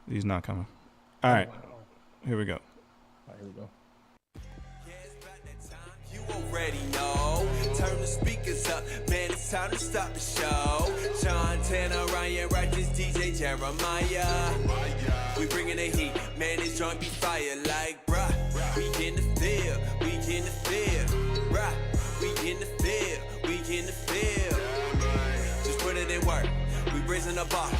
He's not coming. All right. Here we go. All right, here we go. You already know. Turn the speakers up, man, it's time to stop the show. Sean Tanner, Ryan Righteous, DJ Jeremiah. We bringing the heat, man, this joint be fire like, bruh. We in the field, we in the field, bruh. We in the field, we in the field. Just put it in work, we raising the bar.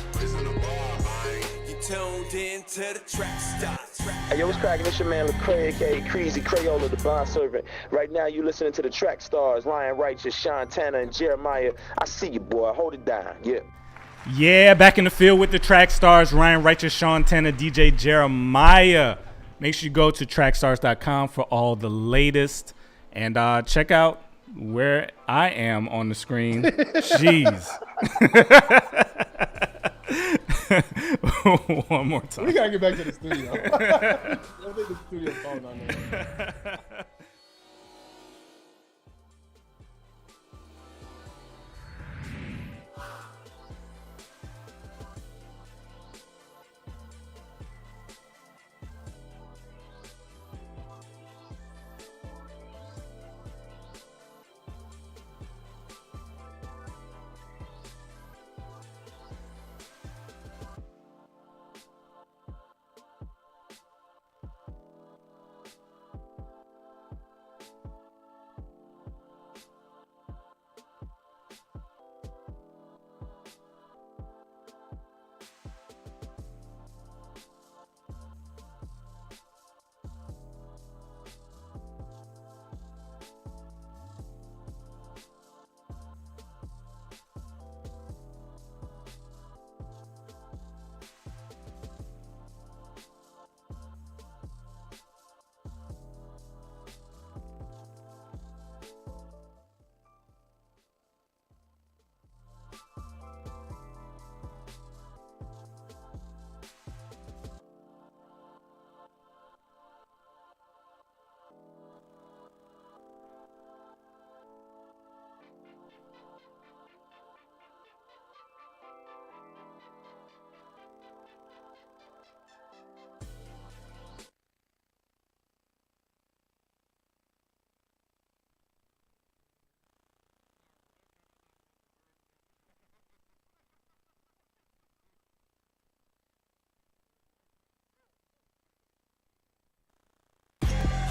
You tuned in to the Trackstarz. Hey, yo, what's cracking? It's your man Lecrae, aka Creasy Crayola, the bond servant. Right now, you listening to the Trackstarz, Ryan Righteous, Sean Tanner, and Jeremiah. I see you, boy. Hold it down. Yeah. Yeah, back in the field with the Trackstarz, Ryan Righteous, Sean Tanner, DJ Jeremiah. Make sure you go to trackstarz.com for all the latest. And check out where I am on the screen. Jeez. One more time. We gotta get back to the studio. I don't think the studio's calling on there.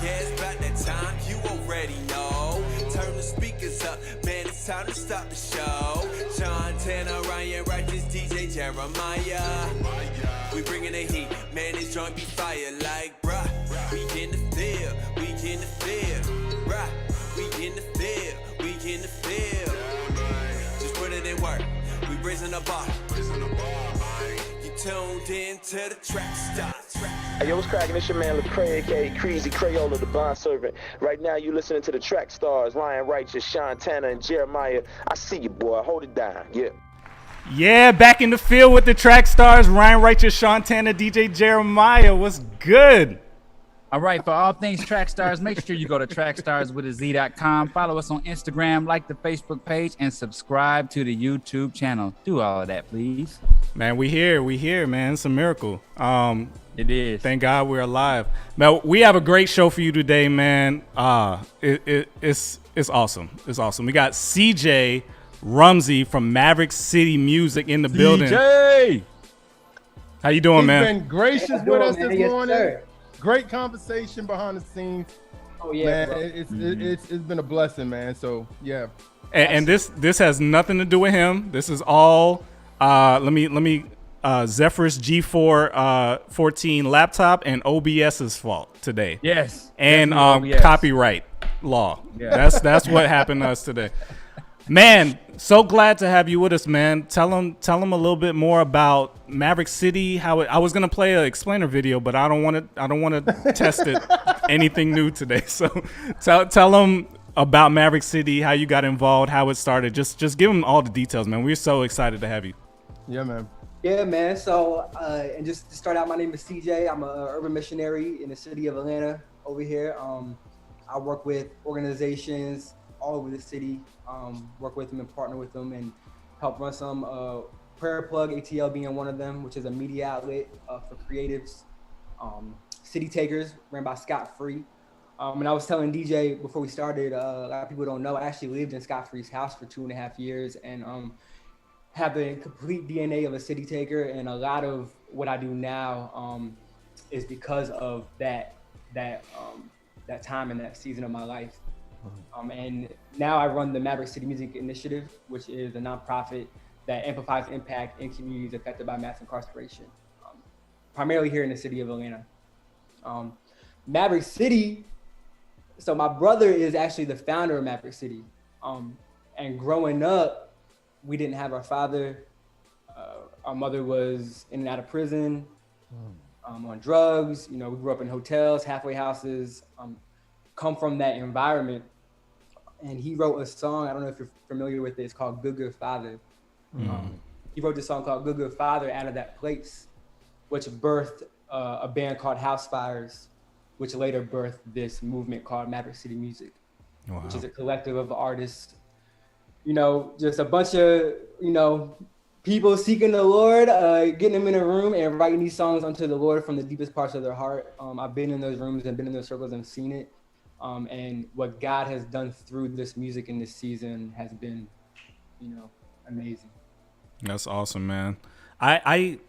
Yeah, it's about that time, you already know. Turn the speakers up, man, it's time to stop the show. Sean Tanner, Ryan Righteous, DJ Jeremiah. We bringing the heat, man, this joint be fire like, bruh. We in the field, we in the field, bruh. We in the field, we in the field. Just put it in work, we raising the bar. You tuned in to the Trackstarz. Hey, yo, what's cracking? It's your man Lecrae, aka Creasy Crayola, the bond servant. Right now, you listening to the Trackstarz, Ryan Righteous, Sean Tanner, and Jeremiah. I see you, boy. Hold it down. Yeah. Yeah, back in the field with the Trackstarz, Ryan Righteous, Sean Tanner, DJ Jeremiah. What's good? All right, for all things Trackstarz, make sure you go to trackstarzwithaz.com. Follow us on Instagram, like the Facebook page, and subscribe to the YouTube channel. Do all of that, please. Man, we here, man. It's a miracle. It is. Thank God we're alive. Man, we have a great show for you today, man. It's awesome. It's awesome. We got CJ Rumsey from Maverick City Music in the building. CJ! How you doing, man? He's been gracious with us this morning. Great conversation behind the scenes. Oh yeah, man, it's been a blessing, man. So yeah. And this has nothing to do with him. This is all let me Zephyrus G4 14 laptop and OBS's fault today. Yes. And OBS. copyright law. Yeah. That's what happened to us today. Man, so glad to have you with us, man. Tell them a little bit more about Maverick City. I was gonna play an explainer video, but I don't want to test it anything new today. So tell them about Maverick City, how you got involved, how it started. Just give them all the details, man. We're so excited to have you. Yeah, man. Yeah, man. So, and just to start out, my name is CJ. I'm an urban missionary in the city of Atlanta over here. I work with organizations all over the city, work with them and partner with them and help run some Prayer Plug, ATL being one of them, which is a media outlet for creatives. City Takers, ran by Scott Free. And I was telling DJ before we started, a lot of people don't know, I actually lived in Scott Free's house for 2.5 years and have the complete DNA of a city taker. And a lot of what I do now is because of that time and that season of my life. And now I run the Maverick City Music Initiative, which is a nonprofit that amplifies impact in communities affected by mass incarceration, primarily here in the city of Atlanta. Maverick City, so my brother is actually the founder of Maverick City. And growing up, we didn't have our father. Our mother was in and out of prison, on drugs. You know, we grew up in hotels, halfway houses, come from that environment. And he wrote a song, I don't know if you're familiar with it, it's called Good Good Father. He wrote this song called Good Good Father out of that place, which birthed a band called House Fires, which later birthed this movement called Maverick City Music, which is a collective of artists, you know, just a bunch of, you know, people seeking the Lord, getting them in a room and writing these songs unto the Lord from the deepest parts of their heart. I've been in those rooms and been in those circles and seen it. And what God has done through this music in this season has been, you know, amazing. That's awesome, man. My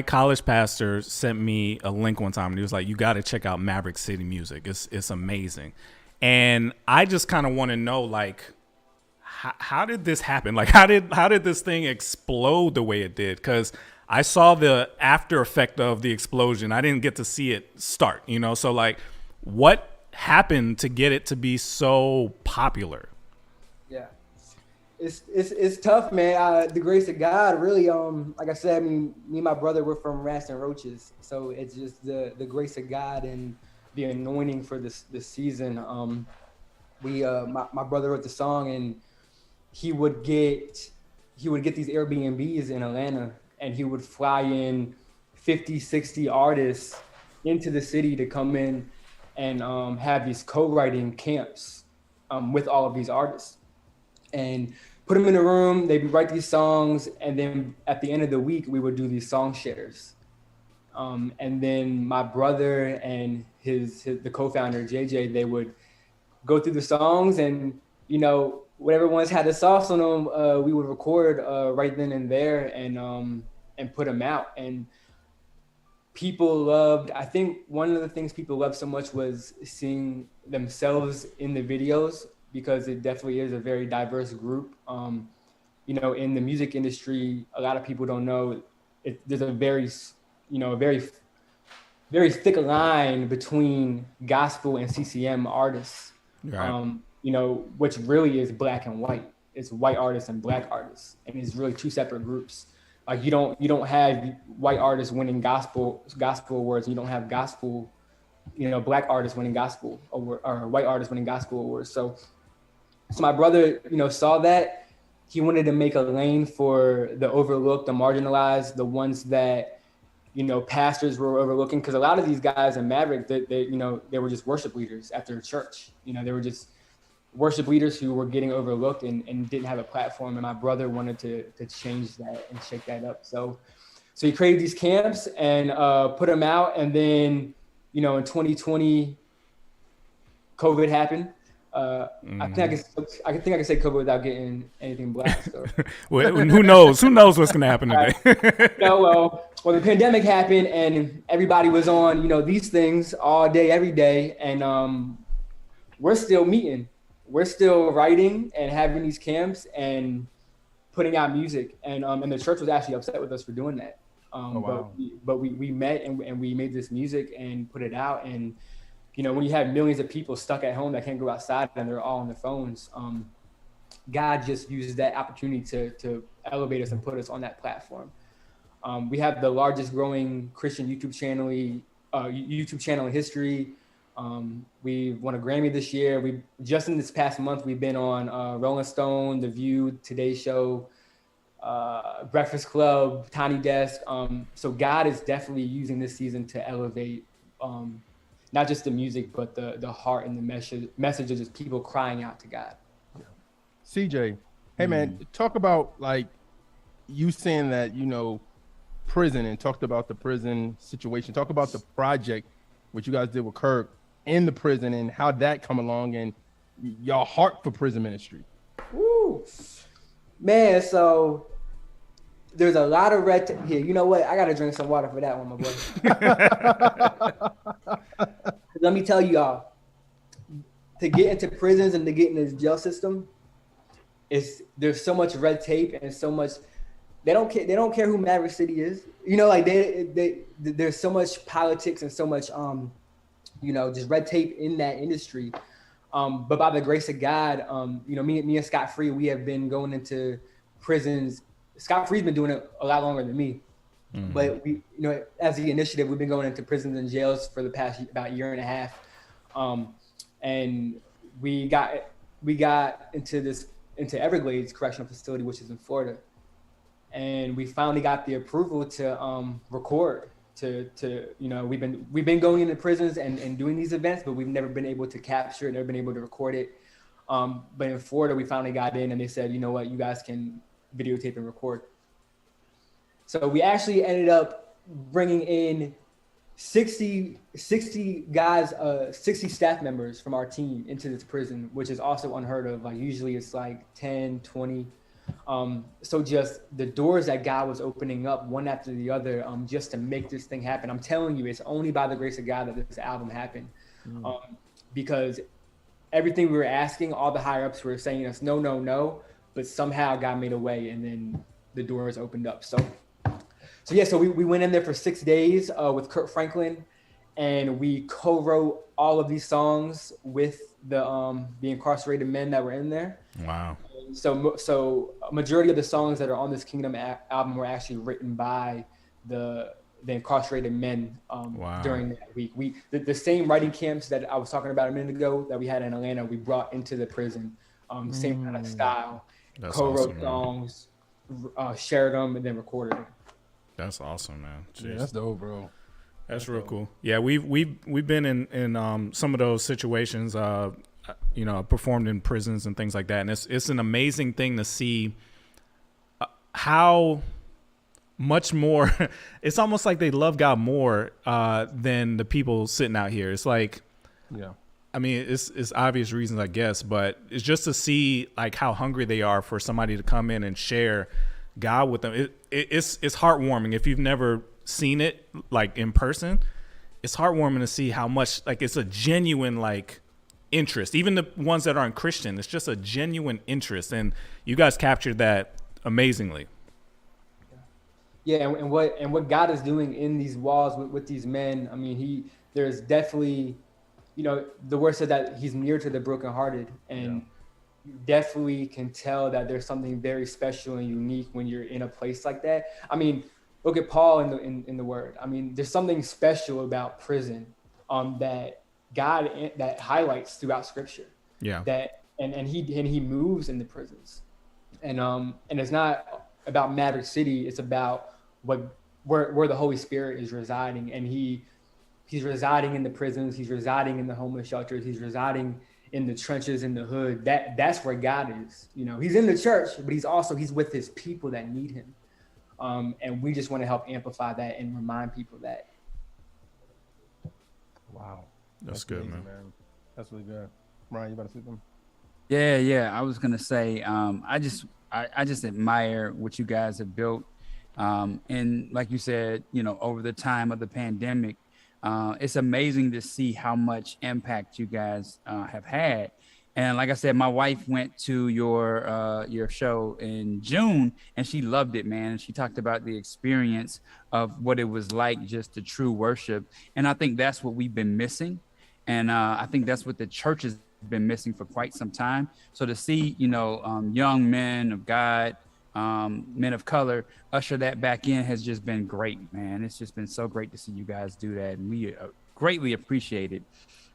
college pastor sent me a link one time and he was like, you got to check out Maverick City Music. It's amazing. And I just kind of want to know, like, how did this happen? Like, how did this thing explode the way it did? Because I saw the after effect of the explosion. I didn't get to see it start, you know? So, like, what happened to get it to be so popular? Yeah, it's tough, man. The grace of God, really. Like I said, I mean, me and my brother, we're from Rats and Roaches, so it's just the grace of God and the anointing for this season. My brother wrote the song, and he would get these Airbnbs in Atlanta, and he would fly in 50, 60 artists into the city to come in and have these co-writing camps with all of these artists, and put them in a room. They'd write these songs, and then at the end of the week, we would do these song shares. And then my brother and the co-founder JJ, they would go through the songs, and you know, whatever ones had the sauce on them, we would record right then and there, and put them out. And people loved, I think one of the things people loved so much was seeing themselves in the videos, because it definitely is a very diverse group. You know, in the music industry, a lot of people don't know, there's a very thick line between gospel and CCM artists. Right. You know, which really is black and white. It's white artists and black artists, and it's really two separate groups. Like you don't have white artists winning gospel awards. You don't have gospel, you know, black artists winning gospel award, or white artists winning gospel awards. So my brother, you know, saw that. He wanted to make a lane for the overlooked, the marginalized, the ones that, you know, pastors were overlooking. Because a lot of these guys in Maverick, they were just worship leaders at their church. You know, they were just worship leaders who were getting overlooked and didn't have a platform. And my brother wanted to change that and shake that up. So he created these camps and put them out. And then, you know, in 2020, COVID happened. I think I can say COVID without getting anything black. So. Well, who knows? Who knows what's going to happen today? Well, the pandemic happened and everybody was on, you know, these things all day, every day. And we're still meeting. We're still writing and having these camps and putting out music. And the church was actually upset with us for doing that. Wow. But we met and we made this music and put it out. And you know, when you have millions of people stuck at home that can't go outside and they're all on their phones, God just uses that opportunity to elevate us and put us on that platform. We have the largest growing Christian YouTube channel in history. We won a Grammy this year. We just in this past month, we've been on Rolling Stone, The View, Today Show, Breakfast Club, Tiny Desk. So God is definitely using this season to elevate not just the music, but the heart and the message of just people crying out to God. CJ, hey man, talk about like you saying that, you know, prison, and talked about the prison situation. Talk about the project, what you guys did with Kirk in the prison and how that come along and y'all heart for prison ministry. Woo. Man, so there's a lot of red tape here. You know what? I gotta drink some water for that one, my boy. Let me tell y'all, to get into prisons and to get into the jail system, there's so much red tape and so much. They don't care who Maverick City is. You know, like there's so much politics and so much you know, just red tape in that industry. But by the grace of God, you know, me and Scott Free, we have been going into prisons. Scott Free's been doing it a lot longer than me. Mm-hmm. But we, you know, as the initiative, we've been going into prisons and jails for the past about year and a half. And we got into Everglades Correctional Facility, which is in Florida. And we finally got the approval to record. To you know, we've been going into prisons and doing these events, but we've never been able to capture it, never been able to record it. But in Florida, we finally got in, and they said, you know what, you guys can videotape and record. So we actually ended up bringing in 60 guys, 60 staff members from our team into this prison, which is also unheard of. Like usually it's like 10, 20. So just the doors that God was opening up one after the other, just to make this thing happen. I'm telling you, it's only by the grace of God that this album happened. Because everything we were asking, all the higher ups were saying us, no, but somehow God made a way, and then the doors opened up. So we went in there for 6 days with Kurt Franklin, and we co-wrote all of these songs with the incarcerated men that were in there. Wow. So a majority of the songs that are on this Kingdom album were actually written by the incarcerated men during that week. The same writing camps that I was talking about a minute ago that we had in Atlanta, we brought into the prison. Same kind of style. That's co-wrote awesome, songs, shared them, and then recorded them. That's awesome, man. Jeez. Yeah, that's dope, bro. That's real cool. Yeah, we've been in some of those situations. You know, performed in prisons and things like that, and it's an amazing thing to see how much more. It's almost like they love God more than the people sitting out here. It's like, yeah. I mean, it's obvious reasons, I guess, but it's just to see like how hungry they are for somebody to come in and share God with them. It's heartwarming. If you've never seen it like in person, it's heartwarming to see how much like it's a genuine like interest. Even the ones that aren't Christian, it's just a genuine interest, and you guys captured that amazingly. Yeah, and what God is doing in these walls with these men. I mean, there's definitely, you know, the word said that he's near to the brokenhearted, and you definitely can tell that there's something very special and unique when you're in a place like that. I mean, look at Paul in the word. I mean, there's something special about prison that God that highlights throughout Scripture. Yeah. That and he moves in the prisons, and it's not about Maverick City. It's about where the Holy Spirit is residing, and He's residing in the prisons. He's residing in the homeless shelters. He's residing in the trenches, in the hood. That's where God is. You know, He's in the church, but He's with His people that need Him. And we just want to help amplify that and remind people that. Wow, that's good, amazing, man. That's really good. Ryan, you about to say something? Yeah. I was gonna say, I just admire what you guys have built, and like you said, you know, over the time of the pandemic. It's amazing to see how much impact you guys have had. And like I said, my wife went to your show in June, and she loved it, man. And she talked about the experience of what it was like, just the true worship. And I think that's what we've been missing. And I think that's what the church has been missing for quite some time. So to see, you know, young men of God, men of color, usher that back in has just been great, man. It's just been so great to see you guys do that, and we greatly appreciate it.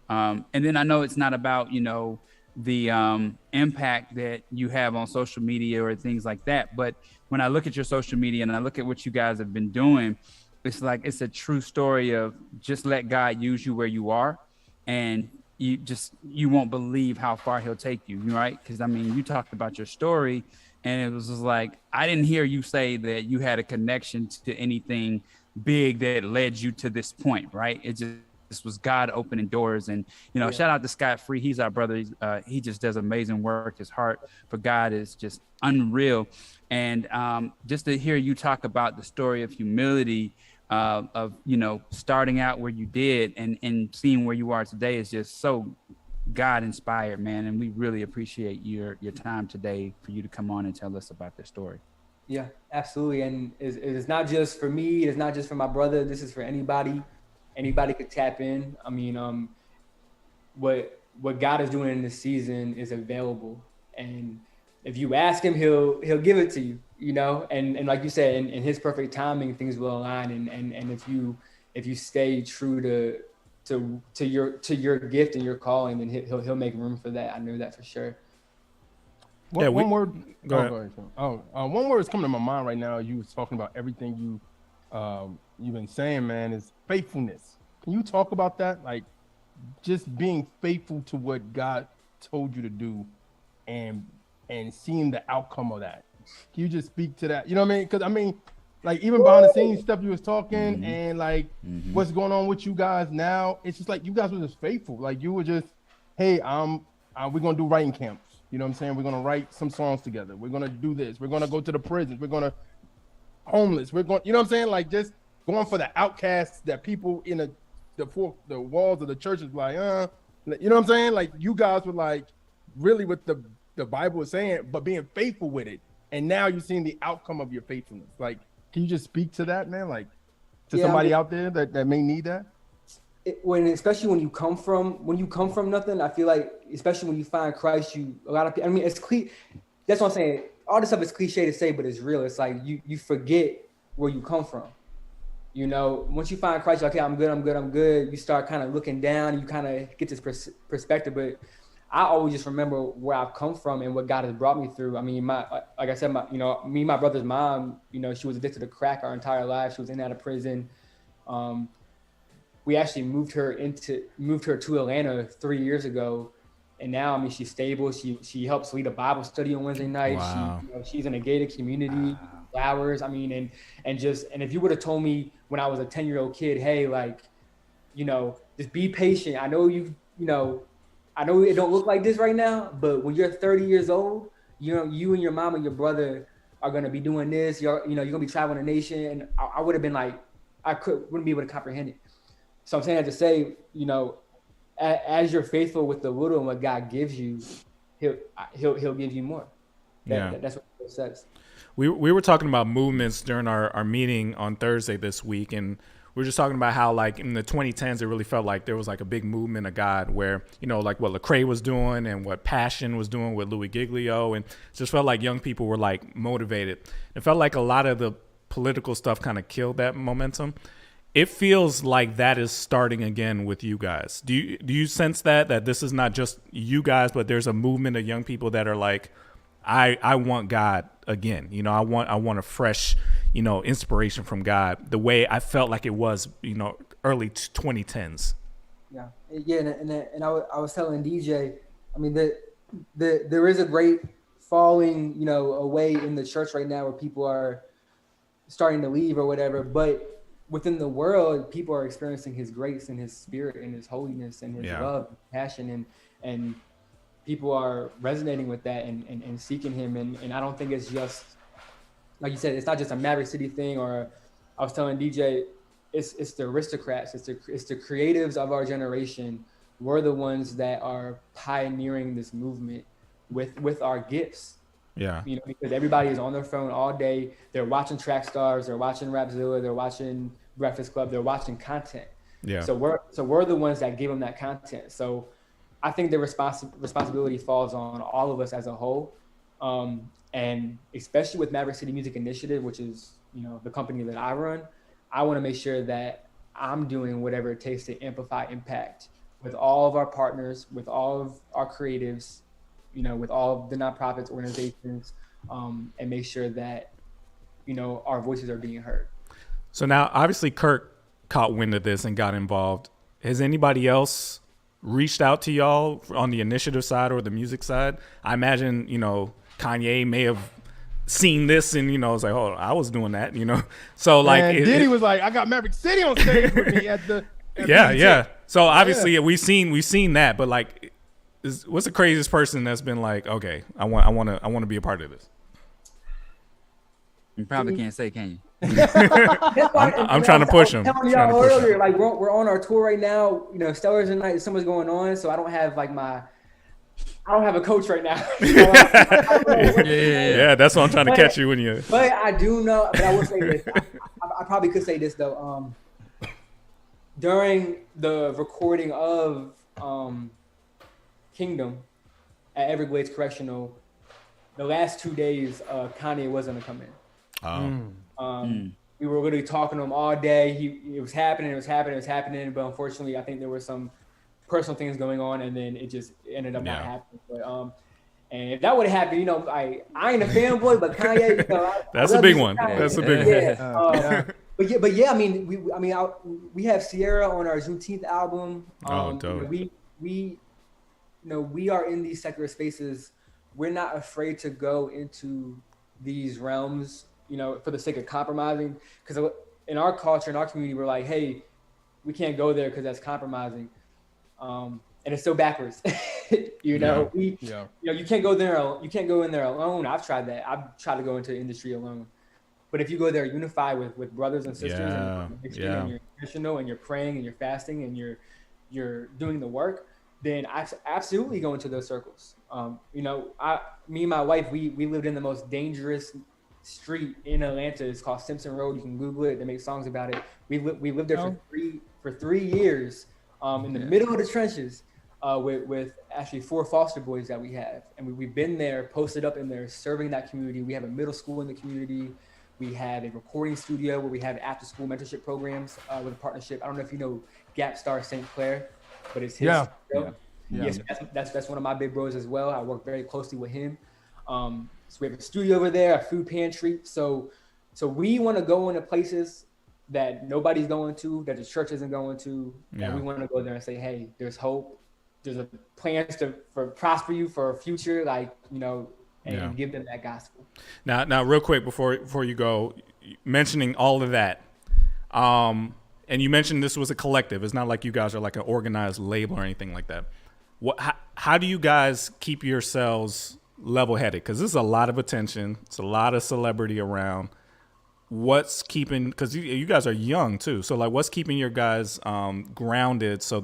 And then I know it's not about, you know, the impact that you have on social media or things like that, but when I look at your social media and I look at what you guys have been doing, it's like it's a true story of just let God use you where you are, and you won't believe how far He'll take you, right? Because I mean, you talked about your story. And it was just like, I didn't hear you say that you had a connection to anything big that led you to this point, right? It just this was God opening doors. And, shout out to Scott Free. He's our brother. He just does amazing work. His heart for God is just unreal. And just to hear you talk about the story of humility, of, starting out where you did and seeing where you are today is just so God inspired, man. And we really appreciate your time today for you to come on and tell us about this story. Yeah, absolutely. And it's not just for me. It's not just for my brother. This is for anybody. Anybody could tap in. I mean, what God is doing in this season is available. And if you ask him, he'll give it to you, and like you said, in his perfect timing, things will align. And if you stay true to your gift and your calling, then he'll make room for that. I know that for sure. One word. Go ahead. One word is coming to my mind right now. You was talking about everything you've been saying, man, is faithfulness. Can you talk about that? Like just being faithful to what God told you to do and seeing the outcome of that. Can you just speak to that? You know what I mean? Because I mean, like even behind the scenes stuff you was talking and like what's going on with you guys now, it's just like you guys were just faithful. Like you were just, hey, we're gonna do writing camps. You know what I'm saying? We're gonna write some songs together. We're gonna do this. We're gonna go to the prisons. We're gonna homeless. We're going, you know what I'm saying? Like just going for the outcasts that people in the walls of the churches like, you know what I'm saying? Like you guys were like really what the Bible is saying, but being faithful with it. And now you're seeing the outcome of your faithfulness. Like, can you just speak to that, man? Like to somebody out there that may need that? Especially when you come from nothing, I feel like, especially when you find Christ, a lot of people, I mean, it's cliche. That's what I'm saying. All this stuff is cliche to say, but it's real. It's like you forget where you come from. Once you find Christ, you're like, okay, I'm good. You start kind of looking down, you kind of get this perspective. But I always just remember where I've come from and what God has brought me through. I mean, like I said, my brother's mom, she was addicted to crack our entire life. She was in and out of prison. We actually moved her to Atlanta 3 years ago. And now, I mean, she's stable. She helps lead a Bible study on Wednesday nights. Wow. She's in a gated community, flowers. I mean, and if you would have told me when I was a 10-year-old kid, hey, like, just be patient. I know I know it don't look like this right now, but when you're 30 years old, you and your mom and your brother are gonna be doing this. You're gonna be traveling the nation. And I would have been like, wouldn't be able to comprehend it. So I'm saying that to say, as you're faithful with the little and what God gives you, he'll give you more. That's what it says. We were talking about movements during our meeting on Thursday this week, and we were just talking about how like in the 2010s it really felt like there was like a big movement of God where, like what Lecrae was doing and what Passion was doing with Louis Giglio, and it just felt like young people were like motivated. It felt like a lot of the political stuff kind of killed that momentum. It feels like that is starting again with you guys. Do you sense that this is not just you guys, but there's a movement of young people that are like, I want God again. I want a fresh, inspiration from God, the way I felt like it was, early 2010s. Yeah. And I was telling DJ, I mean, there is a great falling, away in the church right now where people are starting to leave or whatever, but within the world, people are experiencing his grace and his spirit and his holiness and his love, and passion, and people are resonating with that and seeking him. And I don't think it's just, like you said, it's not just a Maverick City thing, or I was telling DJ, it's the aristocrats, it's the creatives of our generation. We're the ones that are pioneering this movement with our gifts. Yeah. Because everybody is on their phone all day. They're watching Trackstarz, they're watching Rapzilla, they're watching Breakfast Club, they're watching content. Yeah. So we're the ones that give them that content. So I think the responsibility falls on all of us as a whole. And especially with Maverick City Music Initiative, which is, the company that I run, I want to make sure that I'm doing whatever it takes to amplify impact with all of our partners, with all of our creatives, with all of the nonprofits, organizations, and make sure that, our voices are being heard. So now, obviously, Kirk caught wind of this and got involved. Has anybody else reached out to y'all on the initiative side or the music side? I imagine, Kanye may have seen this and I was like, oh, I was doing that, So like, and Diddy was like, I got Maverick City on stage with me at the. Yeah. So obviously we've seen that, but like, what's the craziest person that's been like, okay, I want to be a part of this? You probably can't say, can you? I'm trying to push him. Telling y'all earlier, like we're on our tour right now. Stellars tonight, summer's going on, so I don't have a coach right now. Yeah, that's what I'm trying to catch you when you. But I do know. But I will say this. I probably could say this though. During the recording of Kingdom at Everglades Correctional, the last 2 days, Kanye wasn't gonna come in. We were literally talking to him all day. It was happening, but unfortunately, I think there were some personal things going on, and then it just ended up not happening. But and if that would have happened, I ain't a fanboy, but Kanye, that's a big one. That's a big one. But yeah, I mean, we have Sierra on our Juneteenth album. Dope. We are in these secular spaces. We're not afraid to go into these realms, for the sake of compromising. Because in our culture, in our community, we're like, hey, we can't go there because that's compromising. And it's so backwards. You can't go there. You can't go in there alone. I've tried that. I've tried to go into the industry alone. But if you go there unified with brothers and sisters, and you're intentional, and you're praying, and you're fasting, and you're doing the work, then I absolutely go into those circles. Me and my wife, we lived in the most dangerous street in Atlanta. It's called Simpson Road. You can Google it. They make songs about it. We lived there for 3 years in the middle of the trenches with actually 4 foster boys that we have. And we've been there, posted up in there, serving that community. We have a middle school in the community. We have a recording studio where we have after school mentorship programs with a partnership. I don't know if you know Trackstarz St. Clair, but it's his studio. Yes, that's one of my big bros as well. I work very closely with him. So we have a studio over there, a food pantry. So we want to go into places that nobody's going to, that the church isn't going to. Yeah. And we want to go there and say, hey, there's hope. There's a plans for prosper you for a future, and give them that gospel. Now, real quick before you go, mentioning all of that, and you mentioned this was a collective. It's not like you guys are like an organized label or anything like that. How do you guys keep yourselves level-headed? Because this is a lot of attention. It's a lot of celebrity around. What's keeping? Because you guys are young too. So like, what's keeping your guys grounded so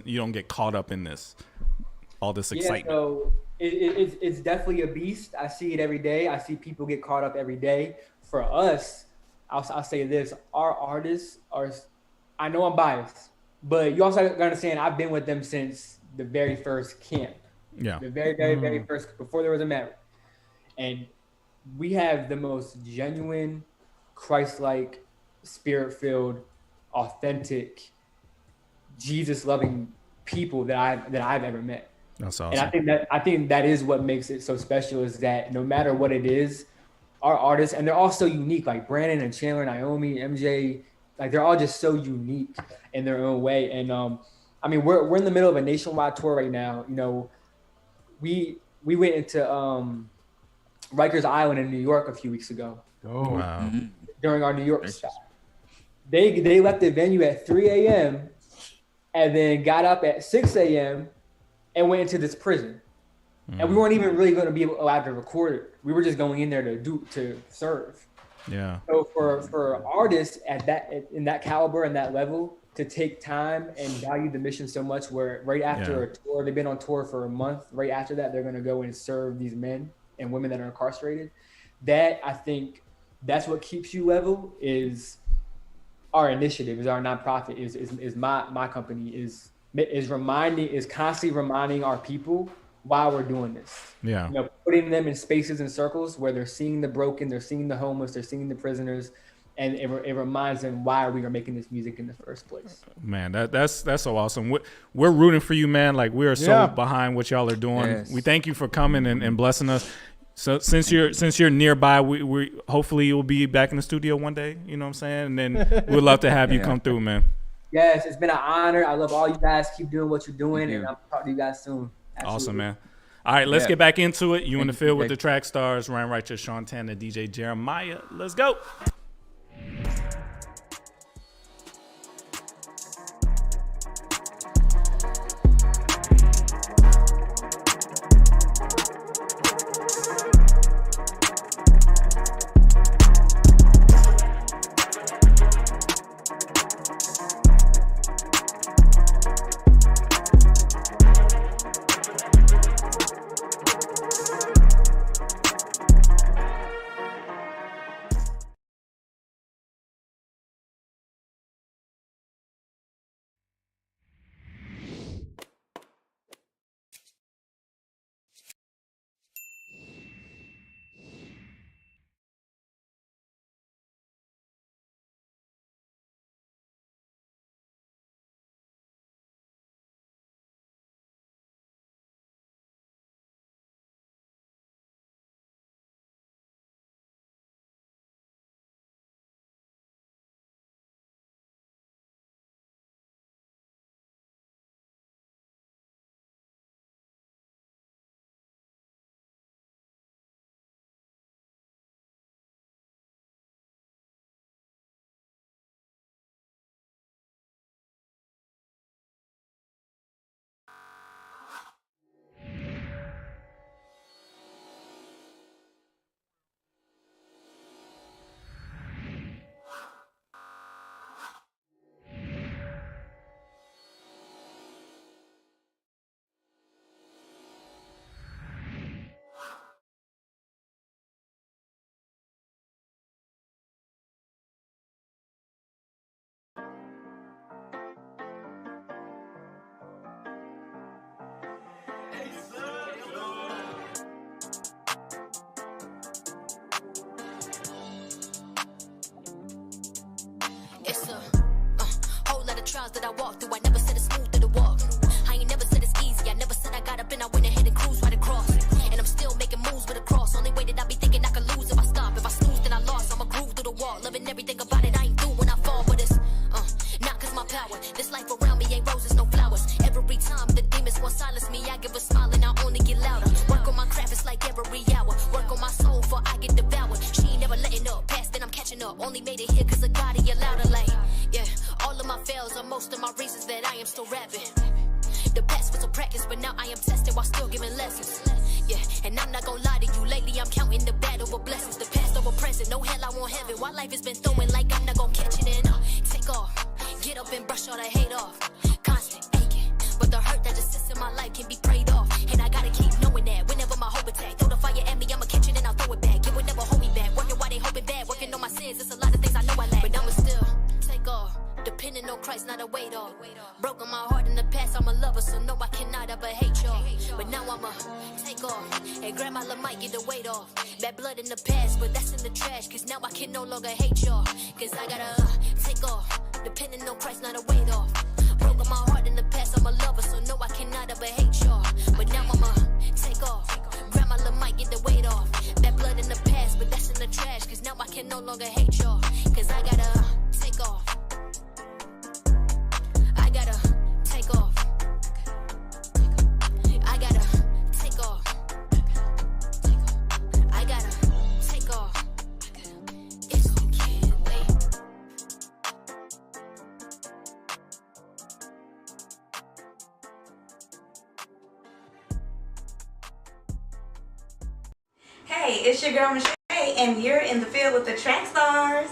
you don't get caught up in all this excitement? So it's definitely a beast. I see it every day. I see people get caught up every day. For us, I'll say this: our artists are. I know I'm biased, but you also got to understand I've been with them since the very first camp. Yeah. The very, very, very first, before there was a Maverick. And we have the most genuine, Christ-like, spirit-filled, authentic, Jesus-loving people that I've ever met. That's awesome. And I think that is what makes it so special, is that no matter what it is, our artists, and they're all so unique, like Brandon and Chandler, Naomi, MJ, like they're all just so unique in their own way. And we're in the middle of a nationwide tour right now. We went into Rikers Island in New York a few weeks ago. Oh, wow. During our New York stop. They left the venue at 3 a.m. and then got up at 6 a.m. and went into this prison. And we weren't even really going to be allowed to record it. We were just going in there to serve. Yeah. So for artists in that caliber and that level to take time and value the mission so much, where right after a tour, they've been on tour for a month, right after that, they're going to go and serve these men and women that are incarcerated. That, I think, that's what keeps you level, is our initiative, is our nonprofit, is my company, is constantly reminding our people why we're doing this. Yeah. Putting them in spaces and circles where they're seeing the broken, they're seeing the homeless, they're seeing the prisoners, and it reminds them why we are making this music in the first place. Man, that's so awesome. We're rooting for you, man. Like, we are so behind what y'all are doing. Yes. We thank you for coming and blessing us. So since you're nearby, we hopefully you'll be back in the studio one day. You know what I'm saying? And then we'd love to have you come through, man. Yes, it's been an honor. I love all you guys. Keep doing what you're doing, and I'll talk to you guys soon. Absolutely. Awesome, man. All right, let's Yeah. get back into it. You in the Thank field you, with the Track Stars, Ryan Righteous, Sean Tanner, DJ Jeremiah. Let's go. It's a whole lot of trials that I walked through. I never said it's smooth through the walk. I ain't never said it's easy. I never said I got up and I went ahead and cruised right across. And I'm still making moves with a cross. Only way that I be thinking I could lose if I stop. If I snooze, then I lost. I'ma groove through the wall. Loving everything about it. I ain't through when I fall, but it's not cause my power. This life around me ain't roses, no flowers. Every time the demons want silence me, I give a smile and I only get louder. Work on my craft, it's like every hour. Work on my soul before I get devoured. She ain't never letting up. Past then I'm catching up. Only made it here cause of God he allowed her like. Yeah, all of my fails are most of my reasons that I am still rapping. The past was a practice, but now I am testing while still giving lessons. Yeah, and I'm not gonna lie to you, lately I'm counting the bad over blessings. The past over present, no hell I want heaven. While life has been throwing like I'm not gonna catch it and take off. Get up and brush all the hate off. Constant aching, but the hurt that just sits in my life can be prayed off. And I gotta keep knowing that whenever my hope attack, throw the fire at me, I'ma catch it and I'll throw it back. It would never hold me back, working while they hoping bad. Working on my sins, it's a lot of things I know I lack, but I'ma still take off. Depending on Christ, not a weight off. Broken my heart in the past, I'm a lover, so no, I cannot ever hate y'all. But now I'ma take off, and grandma might get the weight off. Bad blood in the past, but that's in the trash, cause now I can no longer hate y'all. Cause I gotta take off, depending on Christ, not a weight off. Broken my heart in the past, I'm a lover, so no, I cannot ever hate y'all. But now I'ma take off, grandma might get the weight off. Bad blood in the past, but that's in the trash, cause now I can no longer hate y'all. Cause I gotta take off. I gotta take off. I gotta take off. I gotta take off. It's gonna get late. Hey, it's your girl Michelle, and you're in the field with the Track Stars.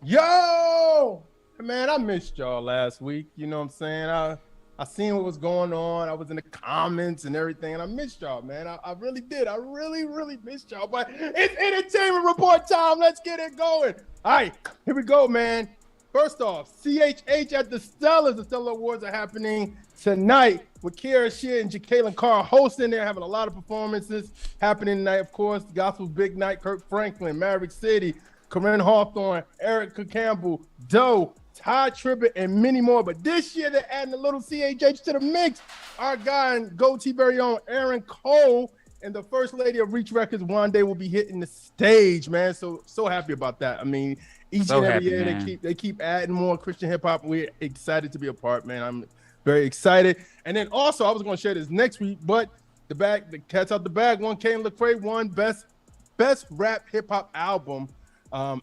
Yo, man, I missed y'all last week. You know what I'm saying? I seen what was going on. I was in the comments and everything, and I missed y'all, man. I really did. I really missed y'all. But it's entertainment report time. Let's get it going. All right, here we go, man. First off, CHH at the Stellars. The Stellar Awards are happening tonight with Kiara Shear and Jacqueline Carr hosting. They're having a lot of performances happening tonight, of course. The Gospel Big Night, Kirk Franklin, Maverick City, Corinne Hawthorne, Erica Campbell, Doe, Ty Tribbett, and many more. But this year, they're adding a little CHH to the mix. Our guy and Goatee very own Aaron Cole And the first lady of Reach Records one day will be hitting the stage, man. So happy about that. I mean, each and every year they keep adding more Christian hip hop. We're excited to be a part, man. I'm very excited. And then also I was going to share this next week, but the cat's out the bag. 1K and Lecrae won best rap hip hop album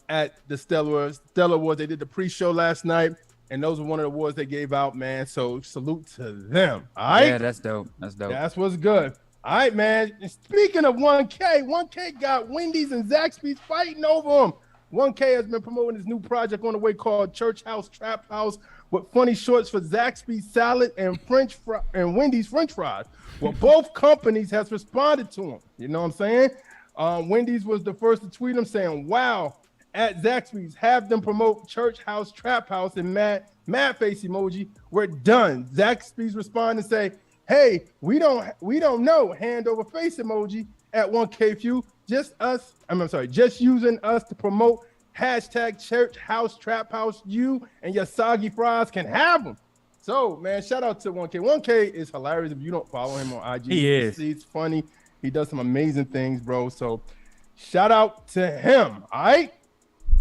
at the Stellar Awards. They did the pre-show last night, and those were one of the awards they gave out, man. So salute to them. All right. Yeah, that's dope. That's what's good. All right, man. And speaking of 1K got Wendy's and Zaxby's fighting over him. 1K has been promoting his new project on the way called Church House Trap House with funny shorts for Zaxby's salad and Wendy's French fries. Well, both companies has responded to him. You know what I'm saying? Wendy's was the first to tweet him saying, "Wow, at Zaxby's, have them promote Church House Trap House," and mad face emoji. "We're done." Zaxby's respond and say, "Hey, we don't know," hand over face emoji at 1K Few. Just using us to promote hashtag Church House Trap House. You and your soggy fries can have them. So, man, shout out to 1K. 1K is hilarious. If you don't follow him on IG, he's funny. He does some amazing things, bro. So, shout out to him. All right.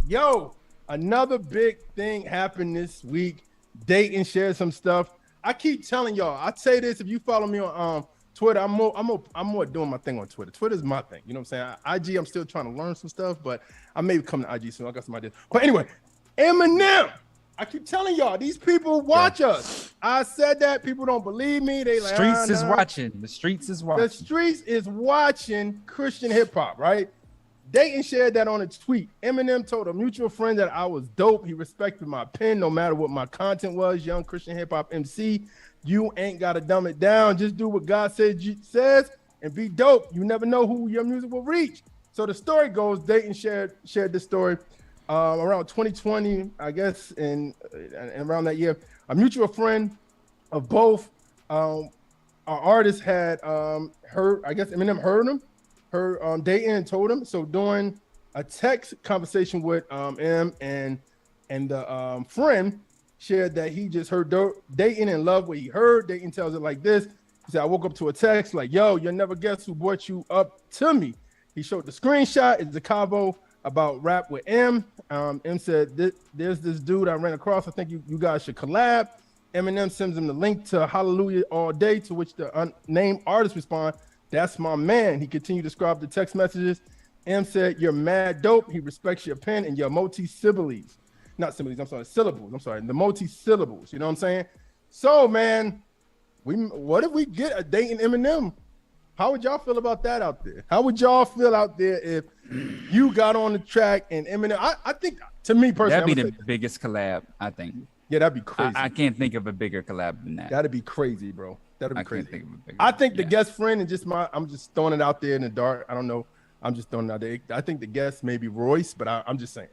Yo, another big thing happened this week. Dayton shared some stuff. I keep telling y'all, I say this, if you follow me on Twitter, I'm more doing my thing on Twitter. Twitter's my thing. You know what I'm saying? IG, I'm still trying to learn some stuff, but I may come to IG soon. I got some ideas. But anyway, Eminem. I keep telling y'all, these people watch us. I said that. People don't believe me. They like, Streets is watching. The streets is watching. The streets is watching Christian hip hop, right? Dayton shared that on a tweet. Eminem told a mutual friend that I was dope. He respected my pen no matter what my content was. Young Christian hip hop MC, you ain't got to dumb it down. Just do what God says and be dope. You never know who your music will reach. So the story goes, Dayton shared this story around 2020, I guess, and around that year. A mutual friend of both our artists had heard, I guess Eminem heard Dayton and told him. So during a text conversation with M and the friend shared that he just heard Dayton and loved what he heard. Dayton tells it like this. He said, "I woke up to a text like, yo, you'll never guess who brought you up to me." He showed the screenshot. It's the Cabo about rap with M. M said, "There's this dude I ran across. I think you guys should collab." Eminem sends him the link to Hallelujah All Day, to which the unnamed artist respond, "That's my man." He continued to describe the text messages. M said, "You're mad dope. He respects your pen and your multi-syllables." Not similes, I'm sorry, syllables. I'm sorry, the multi-syllables. You know what I'm saying? So, man, what if we get a Dayton Eminem? How would y'all feel about that out there? How would y'all feel out there if you got on the track and Eminem? I think, to me personally, that'd be the biggest collab, I think. Yeah, that'd be crazy. I can't think of a bigger collab than that. That'd be crazy, bro. That'd be crazy. Can't think of a bigger, I think the guest friend and I'm just throwing it out there in the dark. I don't know. I'm just throwing it out there. I think the guest may be Royce, but I'm just saying.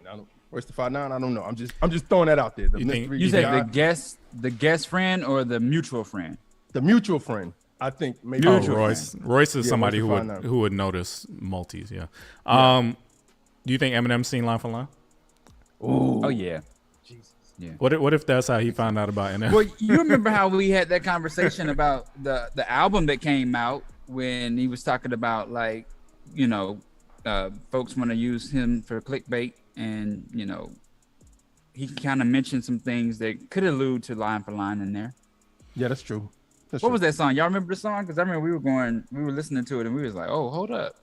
Royce the 5'9", I don't know. I'm just throwing that out there. You said the guest friend or the mutual friend? The mutual friend. I think maybe Royce. Royce is somebody who would notice multis. Yeah. Do you think Eminem's seen Line for Line? Ooh. Oh yeah. Jesus. Yeah. What if that's how he found out about Eminem? Well, you remember how we had that conversation about the album that came out when he was talking about, like, you know, folks want to use him for clickbait, and you know, he kind of mentioned some things that could allude to Line for Line in there. Yeah, that's true. What was that song? Y'all remember the song? Because I remember we were listening to it and we was like, oh, hold up.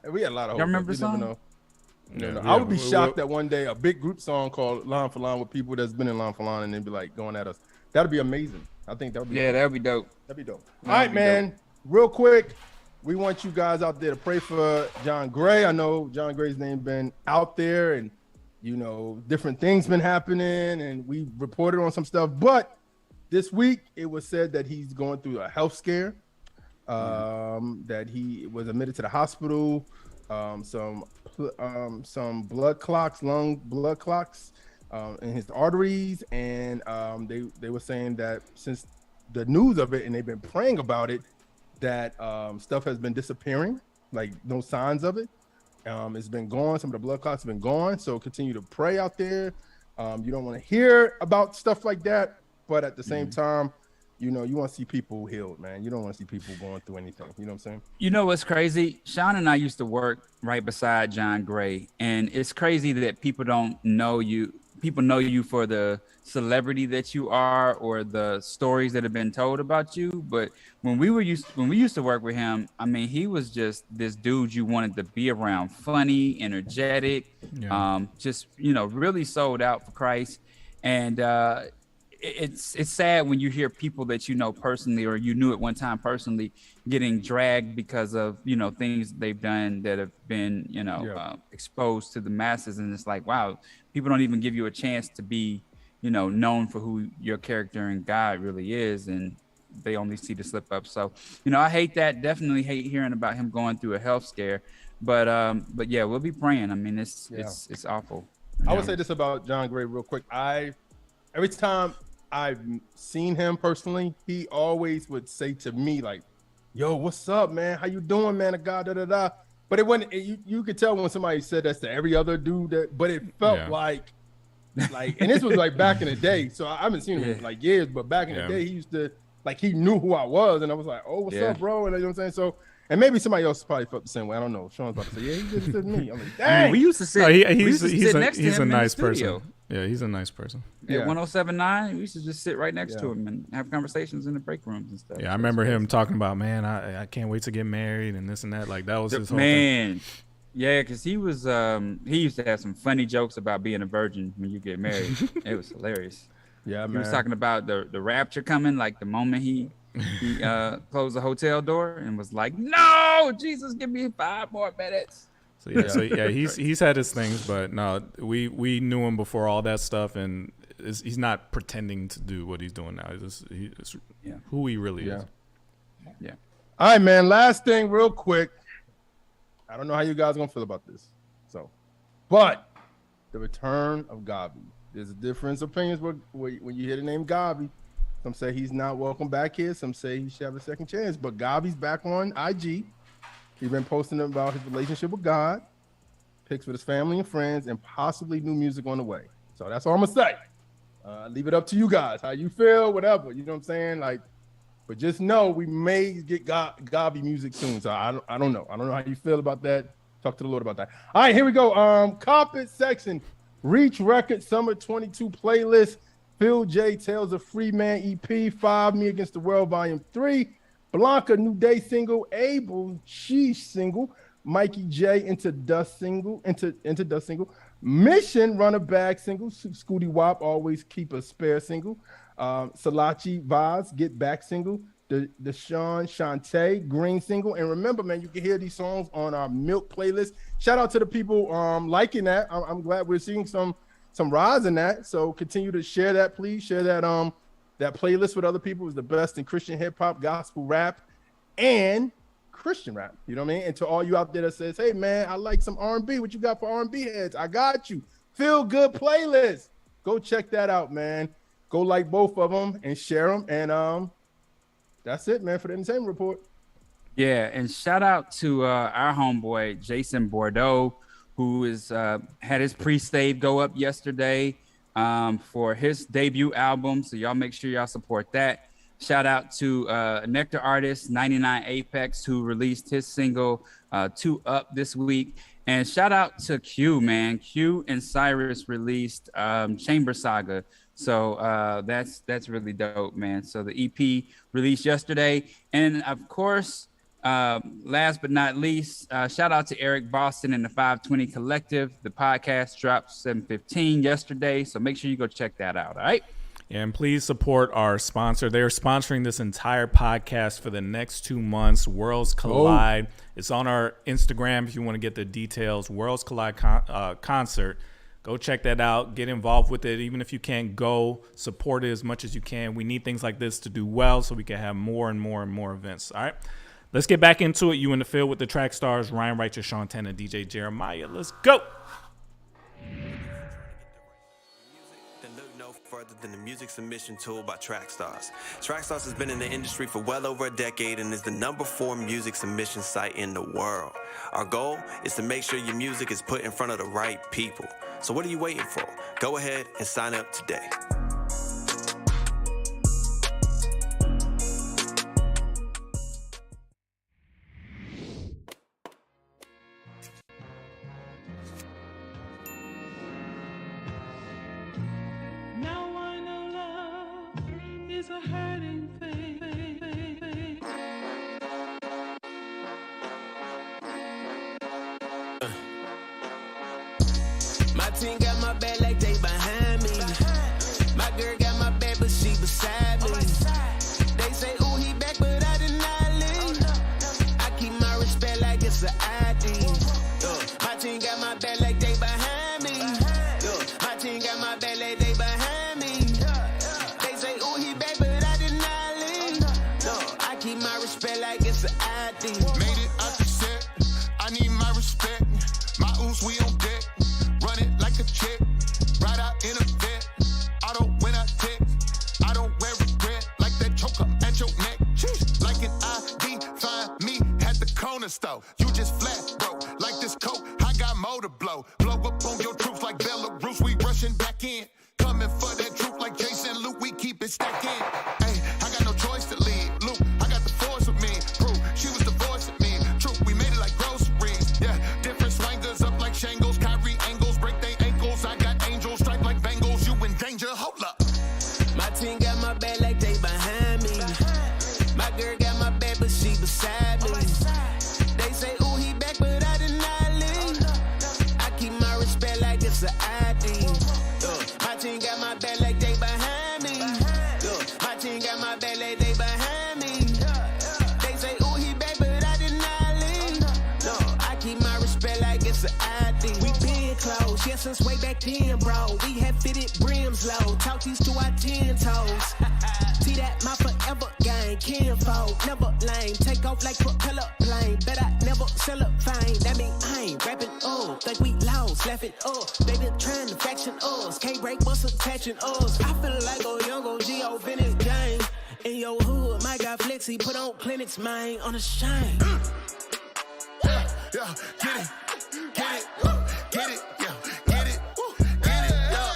We had a lot of. Y'all remember the song? No. I would be shocked that one day a big group song called Line for Line with people that's been in Line for Line and they'd be like going at us. That'd be amazing. I think that would be. Yeah, that'd be dope. That'd be dope. All right, man. Real quick, we want you guys out there to pray for John Gray. I know John Gray's name been out there, and you know different things been happening, and we reported on some stuff. But this week it was said that he's going through a health scare. That he was admitted to the hospital. Some blood clots, lung blood clots in his arteries, and they were saying that since the news of it, and they've been praying about it, that stuff has been disappearing, like no signs of it. It's been gone. Some of the blood clots have been gone. So continue to pray out there. You don't want to hear about stuff like that, but at the same time, you know, you want to see people healed, man. You don't want to see people going through anything. You know what I'm saying? You know what's crazy? Sean and I used to work right beside John Gray, and it's crazy that people don't know you. People know you for the celebrity that you are or the stories that have been told about you. But when we used to work with him, I mean, he was just this dude you wanted to be around, funny, energetic, just, you know, really sold out for Christ. And it's sad when you hear people that you know personally or you knew at one time personally getting dragged because of, you know, things they've done that have been, you know, exposed to the masses. And it's like, wow, people don't even give you a chance to be, you know, known for who your character in God really is. And they only see the slip up. So, you know, I hate that. Definitely hate hearing about him going through a health scare. But yeah, we'll be praying. I mean, it's awful. I would say this about John Gray real quick. Every time I've seen him personally, he always would say to me like, "Yo, what's up, man? How you doing, man? God, da da da." But it wasn't. You could tell when somebody said that's to every other dude. But it felt like, and this was like back in the day. So I haven't seen him in like years. But back in the day, he used to like he knew who I was, and I was like, "Oh, what's up, bro?" And you know what I'm saying. So. And maybe somebody else probably felt the same way. I don't know. Sean's about to say, "Yeah, he did it to me." I'm like, "Dang." We used to sit. He's a nice person. Yeah, he's a nice person. At 107.9, we used to just sit right next to him and have conversations in the break rooms and stuff. Yeah, I remember him talking about, man, I can't wait to get married and this and that. Like that was his whole thing. Yeah, because he was he used to have some funny jokes about being a virgin when you get married. It was hilarious. Yeah, man. He was talking about the rapture coming, like the moment he closed the hotel door and was like, "No, Jesus, give me 5 more minutes." So he's had his things, but no, we knew him before all that stuff, and he's not pretending to do what he's doing now. It's who he really is. Yeah. All right, man. Last thing, real quick. I don't know how you guys are gonna feel about this. But the return of Gabi. There's different opinions when you hear the name Gabi. Some say he's not welcome back here. Some say he should have a second chance. But Gabi's back on IG. He's been posting about his relationship with God, pics with his family and friends, and possibly new music on the way. So that's all I'm gonna say. Leave it up to you guys. How you feel, whatever. You know what I'm saying? Like, but just know we may get Gabi music soon. So I don't know. I don't know how you feel about that. Talk to the Lord about that. All right, here we go. Carpet section. Reach Record Summer 22 playlist. Phil J Tales of Free Man EP. 5 Me Against the World Volume 3. Blanca New Day single. Abel Sheesh single. Mikey J Into Dust single. Into Dust single. Mission Run a Bag single. Scooty Wop Always Keep a Spare single. Salachi Vaz Get Back single. The Sean Shantae Green single. And remember, man, you can hear these songs on our Milk playlist. Shout out to the people liking that. I'm glad we're seeing some rise in that. So continue to share that, please. Share that that playlist with other people. Is the best in Christian hip hop, gospel rap, and Christian rap. You know what I mean? And to all you out there that says, "Hey man, I like some R&B. What you got for R&B heads?" I got you. Feel Good playlist. Go check that out, man. Go like both of them and share them. And that's it, man, for the entertainment report. Yeah, and shout out to our homeboy Jason Bordeaux, who is had his pre-save go up yesterday for his debut album. So y'all make sure y'all support that. Shout out to Nectar artist 99 Apex, who released his single 2 Up this week. And shout out to Q, man. Q and Cyrus released Chamber Saga. So that's really dope, man. So the EP released yesterday. And of course, last but not least, shout out to Eric Boston and the 520 Collective. The podcast dropped 7:15 yesterday. So make sure you go check that out. All right. And please support our sponsor. They are sponsoring this entire podcast for the next 2 months. Worlds Collide. It's on our Instagram if you want to get the details. Worlds Collide concert. Go check that out. Get involved with it. Even if you can't go, support it as much as you can. We need things like this to do well so we can have more and more and more events. All right. Let's get back into it. You in the field with the track stars, Ryan Righteous, Sean Tanner, DJ Jeremiah. Let's go. Further than the music submission tool by Trackstarz. Trackstarz has been in the industry for well over a decade and is the #4 music submission site in the world. Our goal is to make sure your music is put in front of the right people. So what are you waiting for? Go ahead and sign up today. team got my back like they behind me. My girl got my back, but she beside me. They say, ooh, he back, but I did not leave. I keep my respect like it's an ID. My team got my back like they behind me. My team got my back like they behind me. They say, ooh, he back, but I did not leave. I keep my respect like it's an ID. Made it out the set. I need my respect. My oops, we on deck. Run it like a check. Ride out in a vet. Auto when I text. I don't wear regret. Like that choker at your neck. Jeez. Like an ID, find me at the corner store. You just flat, bro. Like this coat, I got more to blow. Blow up on your troops like Belarus. We rushing back in. Coming for that truth like Jason Luke. We keep it stacking. Hey, I got no choice to leave. Luke, I got the force with me. Proof, she was the voice of me. True, we made it like groceries. Yeah, different swangers up like Shangles. Kyrie angles, break they ankles. I got angels, strike like Bengals. You in danger, hold up. My team got my back like they behind me. My girl got my back, but she beside me. They say, ooh, he back, but I did not leave. I keep my respect like it's an ID. My team got my back like they behind me. My team got my back like they behind me. They say, ooh, he back, but I did not leave. I keep my respect like it's an ID. We been close, yeah, since way back then, bro. We had fitted brims low. Talk these to our 10 toes. See that my forever gang, kinfolk, never lame. Take off like propeller plane. Bet I never sell a fame. That mean I ain't rapping up. Think we lost, laughing up. They been trying to faction us. Can't break what's attaching us. I feel like a young OG over in his game. In your hood, my guy Flexi put on clinics, man, on a shine. Yeah, get it, get it, get it, yeah, get it, get it, yeah.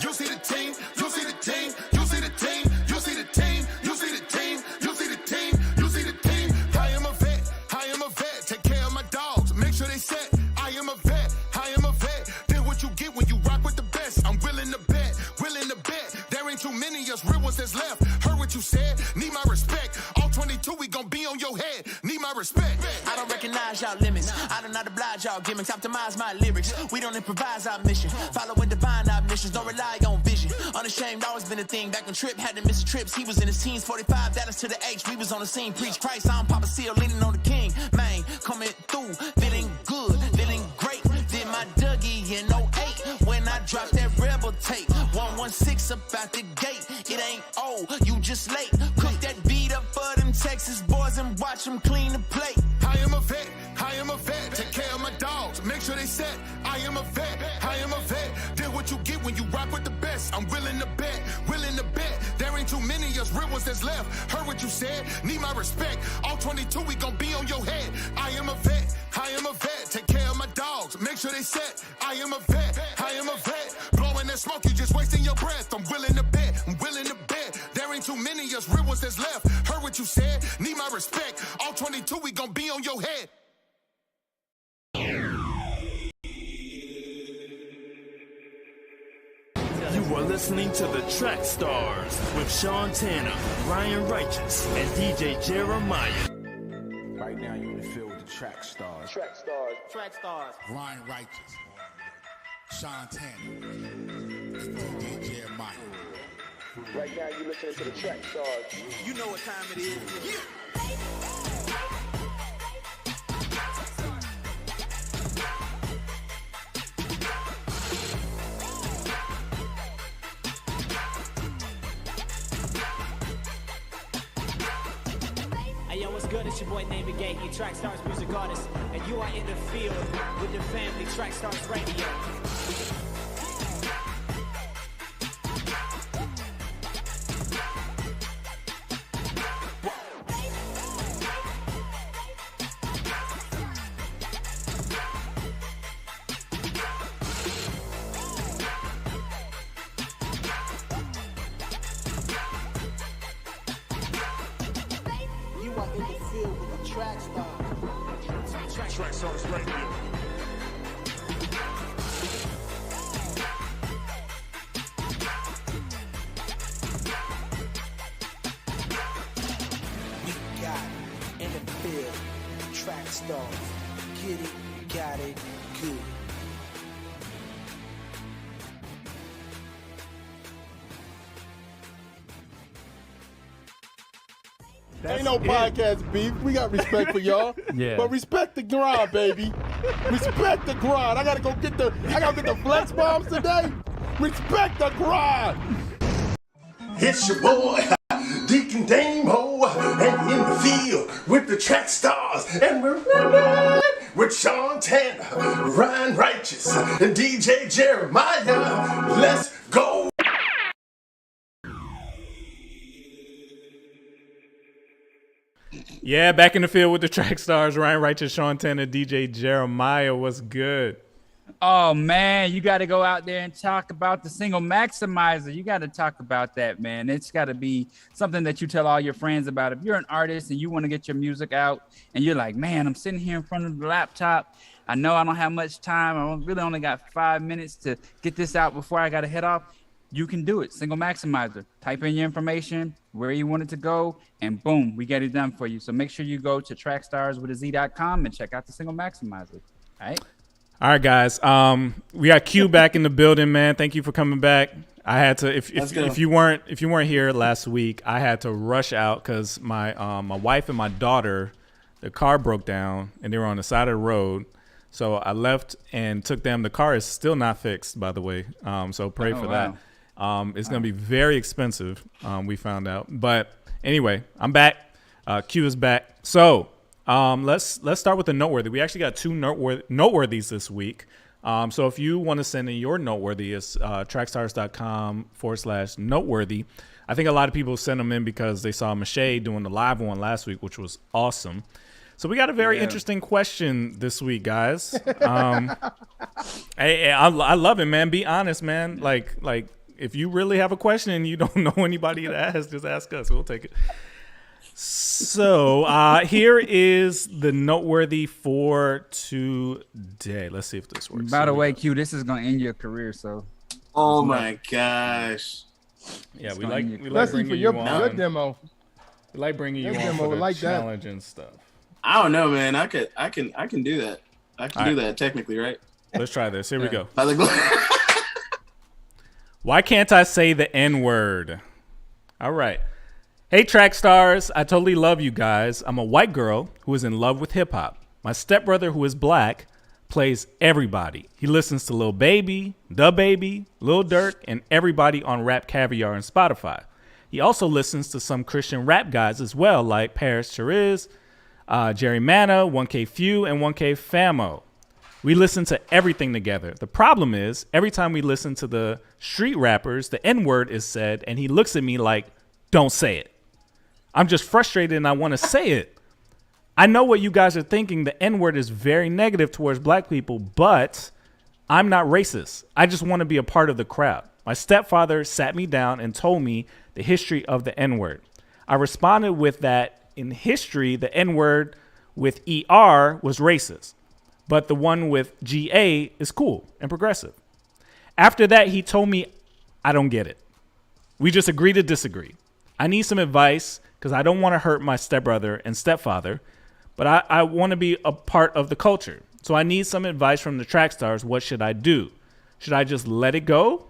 You see the team, you see the team, you see the team, you see the team, you see the team, you see the team, you see the team. I am a vet, I am a vet. Take care of my dogs, make sure they set. I am a vet, I am a vet. Then what you get when you rock with the best. I'm willing to bet, willing to bet. There ain't too many of us real ones that's left. Heard what you said, need my respect. All 22, we gon' be on your head. Need my respect. I don't recognize y'all limits. I do not oblige y'all gimmicks. Optimize my lyrics. We don't improvise our mission. Following divine omniscience. Don't rely on vision. Unashamed always been a thing. Back when Trip had to miss trips. He was in his teens. 45 Dallas to the H. We was on the scene. Preach Christ. I'm Papa Seal. Leaning on the king. Man, coming through. Feeling good. Feeling great. Did my Dougie in 08. When I dropped that rebel tape. 116 about the gate. It ain't old. You just late. Cook that beat up for them Texas boys and watch them clean the plate. I am a vet, I am a vet. Take care of my dogs, make sure they set. I am a vet, I am a vet. Then what you get when you rock with the best. I'm willing to bet, willing to bet. There ain't too many of us real ones that's left. Heard what you said, need my respect. All 22, we gon' be on your head. I am a vet, I am a vet. Take care of my dogs, make sure they set. I am a vet, I am a vet. Blowing that smoke, you just wasting your breath. I'm willing to bet, I'm willing to bet. There ain't too many of us real ones that's left. Heard what you said, need my respect. All 22, we gon' be on your head. You are listening to the Trackstarz with Sean Tanner, Ryan Righteous, and DJ Jeremiah. Right now, you're in the field with the Trackstarz. Trackstarz. Ryan Righteous, Sean Tanner, DJ Jeremiah. Right now, you're listening to the Trackstarz. You know what time it is. Hey yo, what's good? It's your boy Navigate, you Trackstarz music artist, and you are in the field with the family Trackstarz Radio. Trackstarz Radio. We got it in the field. Trackstarz. Get it, got it, good. Ain't no podcast beef. We got respect for y'all. Yeah. But respect the grind, baby. Respect the grind. I gotta get the flex bombs today. Respect the grind. It's your boy, Deacon Dame Ho, and in the field with the track stars, and we're running with Sean Tanner, Ryan Righteous, and DJ Jeremiah. Let's go. Yeah, back in the field with the track stars, Ryan Righteous, Sean Tanner, DJ Jeremiah. What's good? Oh man, you got to go out there and talk about the single maximizer. You got to talk about that, man. It's got to be something that you tell all your friends about. If you're an artist and you want to get your music out and you're like, man, I'm sitting here in front of the laptop. I know I don't have much time. I really only got 5 minutes to get this out before I got to head off. You can do it. Single maximizer. Type in your information, where you want it to go, and boom, we get it done for you. So make sure you go to trackstarswithaz.com and check out the single maximizer. All right. All right, guys. We got Q back in the building, man. Thank you for coming back. I had to if you weren't here last week, I had to rush out because my wife and my daughter, the car broke down and they were on the side of the road. So I left and took them. The car is still not fixed, by the way. So pray for that. It's going to be very expensive. We found out, but anyway, I'm back. Q is back. So. Let's start with the noteworthy. We actually got two noteworthies this week. So if you want to send in your noteworthy, it's trackstars.com/noteworthy. I think a lot of people sent them in because they saw Mache doing the live one last week, which was awesome. So we got a very interesting question this week, guys. Hey, I love it, man. Be honest, man. Like if you really have a question and you don't know anybody to ask, just ask us. We'll take it. So here is the noteworthy for today. Let's see if this works. By the way, Q, this is gonna end your career. So. Oh my gosh. Yeah, we like bringing you on. Your demo. We like bringing you on for the challenge and stuff. I don't know, man. I can do that. I can do that technically, right? Let's try this. Here we go. Why can't I say the N-word? All right. Hey, track stars, I totally love you guys. I'm a white girl who is in love with hip hop. My stepbrother, who is black, plays everybody. He listens to Lil Baby, Da Baby, Lil Durk, and everybody on Rap Caviar and Spotify. He also listens to some Christian rap guys as well, like Paris Chariz, Jerry Manna, 1K Few, and 1K Famo. We listen to everything together. The problem is, every time we listen to the street rappers, the N-word is said, and he looks at me like, don't say it. I'm just frustrated and I want to say it. I know what you guys are thinking. The N-word is very negative towards black people, but I'm not racist. I just want to be a part of the crowd. My stepfather sat me down and told me the history of the N-word. I responded with that in history, the N-word with ER was racist, but the one with GA is cool and progressive. After that, he told me, I don't get it. We just agree to disagree. I need some advice because I don't want to hurt my stepbrother and stepfather, but I want to be a part of the culture. So I need some advice from the track stars. What should I do? Should I just let it go?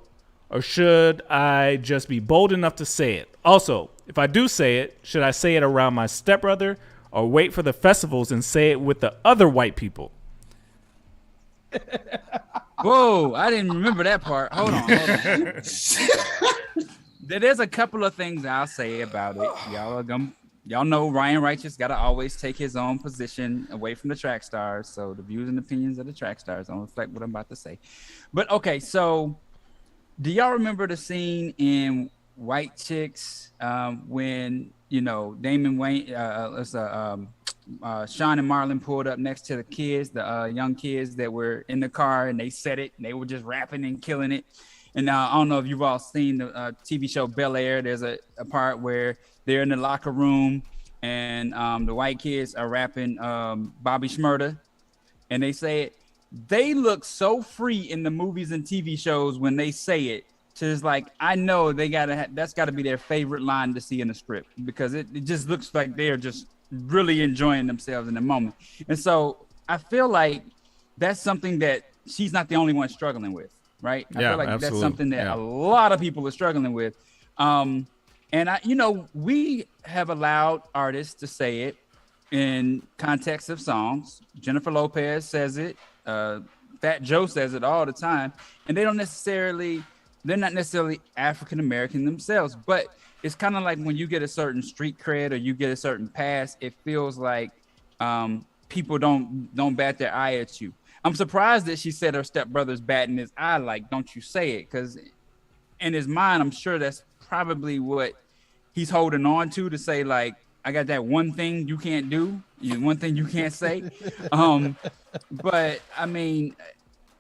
Or should I just be bold enough to say it? Also, if I do say it, should I say it around my stepbrother or wait for the festivals and say it with the other white people? Whoa, I didn't remember that part. Hold on. There's a couple of things I'll say about it. Y'all know Ryan Righteous got to always take his own position away from the track stars. So the views and opinions of the track stars don't reflect what I'm about to say. But okay, so do y'all remember the scene in White Chicks when, Damon Wayne, Sean and Marlon pulled up next to the kids, the young kids that were in the car, and they said it, and they were just rapping and killing it. And I don't know if you've all seen the TV show Bel Air. There's a part where they're in the locker room and the white kids are rapping Bobby Shmurda. And they say it. They look so free in the movies and TV shows when they say it. Just like, I know that's got to be their favorite line to see in the script because it just looks like they're just really enjoying themselves in the moment. And so I feel like that's something that she's not the only one struggling with. Right. I feel like absolutely. That's something that a lot of people are struggling with. And we have allowed artists to say it in context of songs. Jennifer Lopez says it. Fat Joe says it all the time. And they're not necessarily African American themselves. But it's kind of like when you get a certain street cred or you get a certain pass, it feels like people don't bat their eye at you. I'm surprised that she said her stepbrother's batting his eye, like, don't you say it. Because in his mind, I'm sure that's probably what he's holding on to say, like, I got that one thing you can't do, one thing you can't say. But I mean,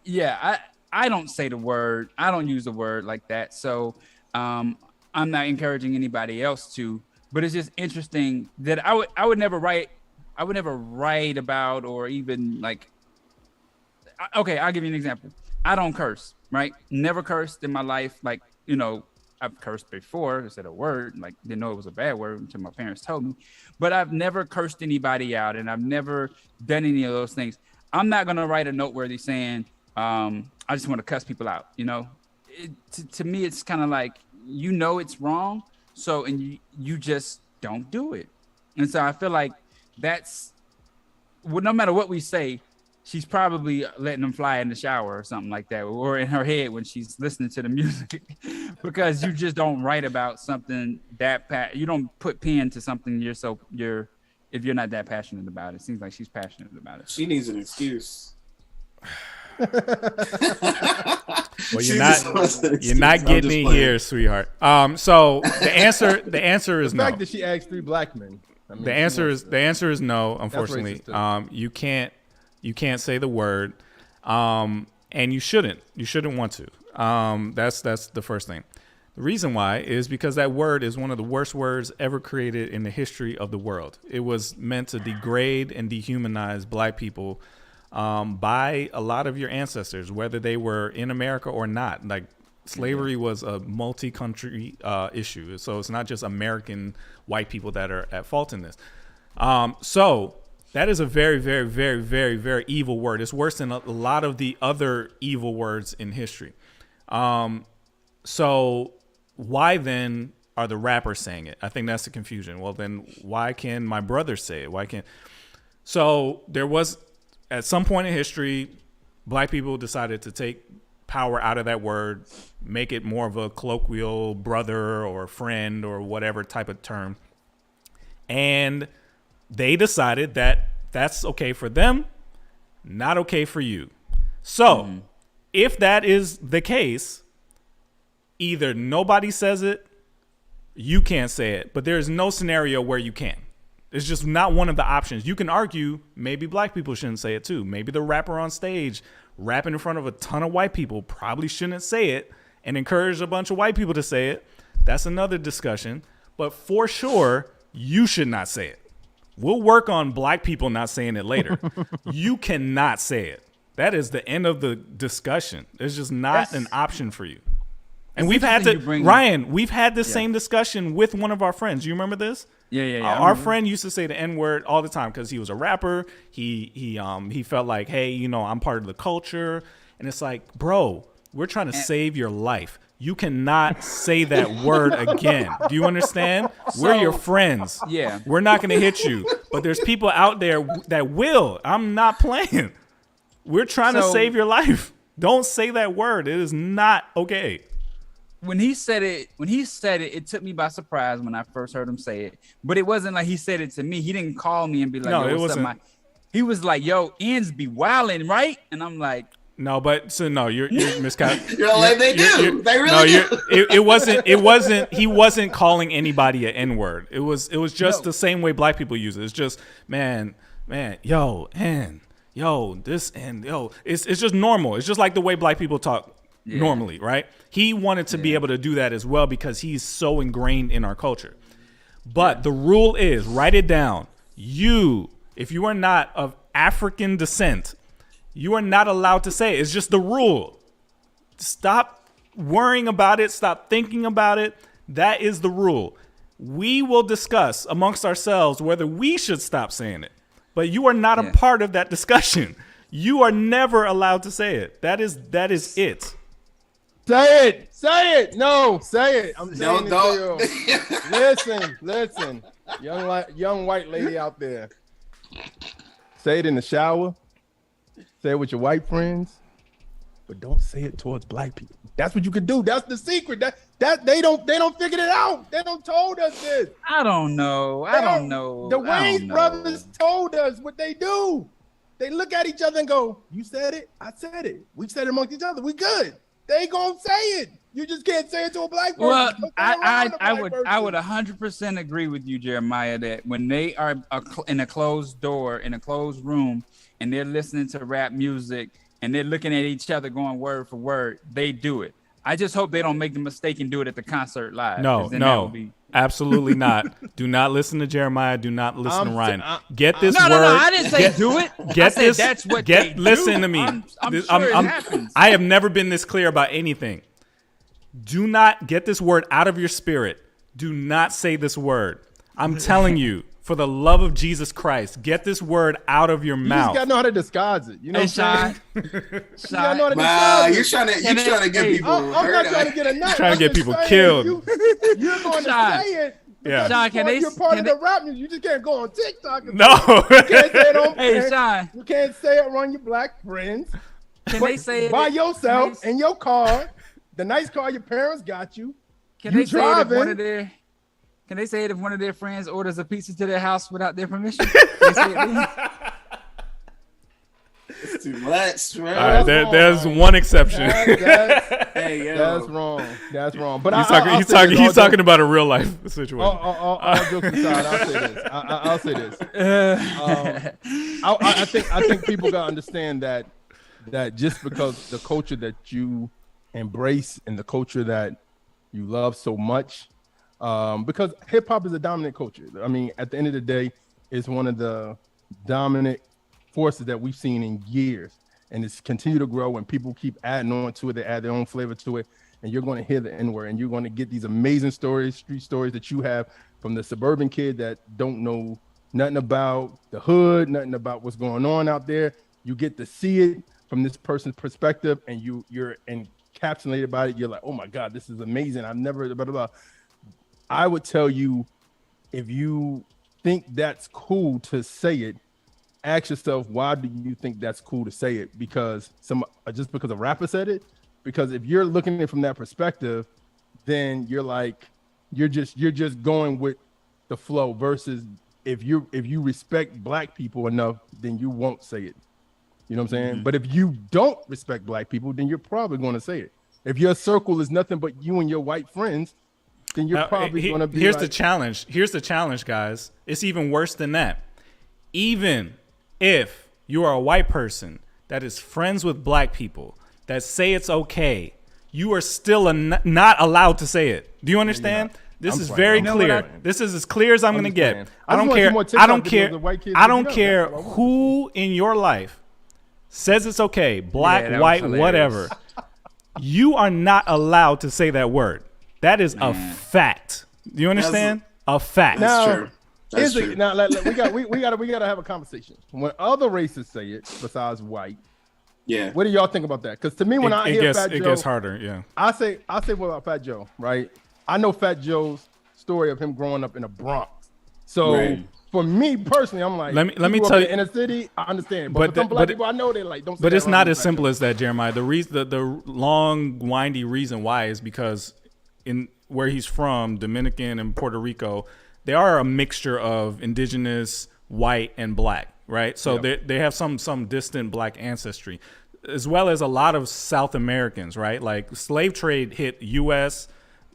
yeah, I don't say the word. I don't use the word like that. So I'm not encouraging anybody else to, but it's just interesting that I would never write about or even like, okay, I'll give you an example. I don't curse, right? Never cursed in my life. Like, I've cursed before. I said a word, like didn't know it was a bad word until my parents told me. But I've never cursed anybody out, and I've never done any of those things. I'm not gonna write a noteworthy saying, I just want to cuss people out. To me, it's kind of like it's wrong, so and you just don't do it. And so I feel like that's no matter what we say. She's probably letting them fly in the shower or something like that, or in her head when she's listening to the music, because you just don't write about something you don't put pen to something if you're not that passionate about it. It seems like she's passionate about it. She needs an excuse. Well, you're not getting it here, sweetheart. So the answer is no. The fact that she asked 3 black men. I mean, the answer is no. Unfortunately, you can't say the word, and you shouldn't. You shouldn't want to. That's the first thing. The reason why is because that word is one of the worst words ever created in the history of the world. It was meant to degrade and dehumanize black people by a lot of your ancestors, whether they were in America or not. Like slavery was a multi-country issue, so it's not just American white people that are at fault in this. So that is a very, very, very, very, very evil word. It's worse than a lot of the other evil words in history. So why then are the rappers saying it? I think that's the confusion. Well, then why can my brother say it? Why can't? So there was, at some point in history, black people decided to take power out of that word, make it more of a colloquial brother or friend or whatever type of term. And they decided that that's okay for them, not okay for you. So if that is the case, either nobody says it, you can't say it, but there's no scenario where you can. It's just not one of the options. You can argue maybe black people shouldn't say it too. Maybe the rapper on stage rapping in front of a ton of white people probably shouldn't say it and encourage a bunch of white people to say it. That's another discussion. But for sure, you should not say it. We'll work on black people not saying it later. You cannot say it. That is the end of the discussion. There's just not an option for you. And we've had Ryan, we've had this same discussion with one of our friends. You remember this? Yeah. Our friend used to say the N-word all the time because he was a rapper. He felt like, hey, I'm part of the culture. And it's like, bro, we're trying to save your life. You cannot say that word again. Do you understand? We're your friends. Yeah. We're not going to hit you. But there's people out there that will. I'm not playing. We're trying to save your life. Don't say that word. It is not okay. When he said it, it took me by surprise when I first heard him say it. But it wasn't like he said it to me. He didn't call me and be like, no, yo, it wasn't. He was like, yo, ends be wilding, right? And I'm like, no, but so no, you're miscalculating. You're like they do. They really do. It wasn't. He wasn't calling anybody an N-word. It was just the same way black people use it. It's just man, yo, and yo, this and yo. It's just normal. It's just like the way black people talk normally, right? He wanted to be able to do that as well because he's so ingrained in our culture. But the rule is, write it down. If you are not of African descent, you are not allowed to say it. It's just the rule. Stop worrying about it. Stop thinking about it. That is the rule. We will discuss amongst ourselves whether we should stop saying it. But you are not a part of that discussion. You are never allowed to say it. That is it. Say it. Say it. No, say it. I'm saying Don't. it to you. Listen. Young white lady out there. Say it in the shower. Say it with your white friends. But don't say it towards black people. That's what you can do. That's the secret. That they don't figure it out. They don't told us this. I don't know. The Wayans brothers told us what they do. They look at each other and go, "You said it. I said it. We said it amongst each other. We good." They gonna say it. You just can't say it to a black person. Well, I would 100% agree with you, Jeremiah, that when they are in a closed door, in a closed room, and they're listening to rap music and they're looking at each other going word for word, they do it. I just hope they don't make the mistake and do it at the concert live. No, absolutely not. Do not listen to Jeremiah. Do not listen to Ryan. Get this word. No, I didn't say do it. Get I this. Said that's what they listen do. to me. I'm sure it happens. I have never been this clear about anything. Do not get this word out of your spirit. Do not say this word. I'm telling you, for the love of Jesus Christ, get this word out of your mouth. You just gotta know how to disguise it. You know what I'm saying? You're trying to get people. I'm not trying to get a nut. Trying to get people killed. You're going to say it. Yeah. Sean, you're part of the rap music. You just can't go on TikTok. No. You can't say it on. Hey, Sean. You can't say it around your black friends. Can they say it by yourself in your car? The nice car your parents got you. Can they say it if one of their? Can they say it if one of their friends orders a pizza to their house without their permission? It's too much, man. All right, there's one exception. That's wrong. That's wrong. But he's talking about a real life situation. All jokes aside, I'll say this. I think people gotta understand that just because the culture that you embrace and the culture that you love so much, because hip hop is a dominant culture. I mean, at the end of the day, it's one of the dominant forces that we've seen in years, and it's continue to grow. And people keep adding on to it. They add their own flavor to it, and you're going to hear the N-word, and you're going to get these amazing stories, street stories that you have from the suburban kid that don't know nothing about the hood, nothing about what's going on out there. You get to see it from this person's perspective, and you're encapsulated by it. You're like, oh my God, this is amazing. I've never blah, blah, blah. I would tell you, if you think that's cool to say it, ask yourself, why do you think that's cool to say it? Because just because a rapper said it? Because if you're looking at it from that perspective, then you're like, you're just going with the flow, versus if you respect black people enough, then you won't say it. You know what I'm saying? Mm-hmm. But if you don't respect black people, then you're probably going to say it. If your circle is nothing but you and your white friends, then you're probably going to be. Here's the challenge. Here's the challenge, guys. It's even worse than that. Even if you are a white person that is friends with black people that say it's okay, you are still not allowed to say it. Do you understand? This is very clear. This is as clear as I'm going to get. I don't care. I don't care who in your life says it's okay, black, white, whatever. You are not allowed to say that word. That is a fact. Do you understand? A fact. That's true. That's true. Now we gotta have a conversation. When other races say it, besides white, what do y'all think about that? Because to me, when I hear Fat Joe, it gets harder. Yeah. I say what about Fat Joe, right? I know Fat Joe's story of him growing up in the Bronx. So for me personally, I'm like, let me tell you, in a city, I understand. But some black people, I know they like don't. Say but it's not as Fat simple Joe. as that, Jeremiah. The long, windy reason why is because in where he's from, Dominican and Puerto Rico, they are a mixture of indigenous, white, and black, right? So they have some distant black ancestry, as well as a lot of South Americans, right? Like slave trade hit U.S.,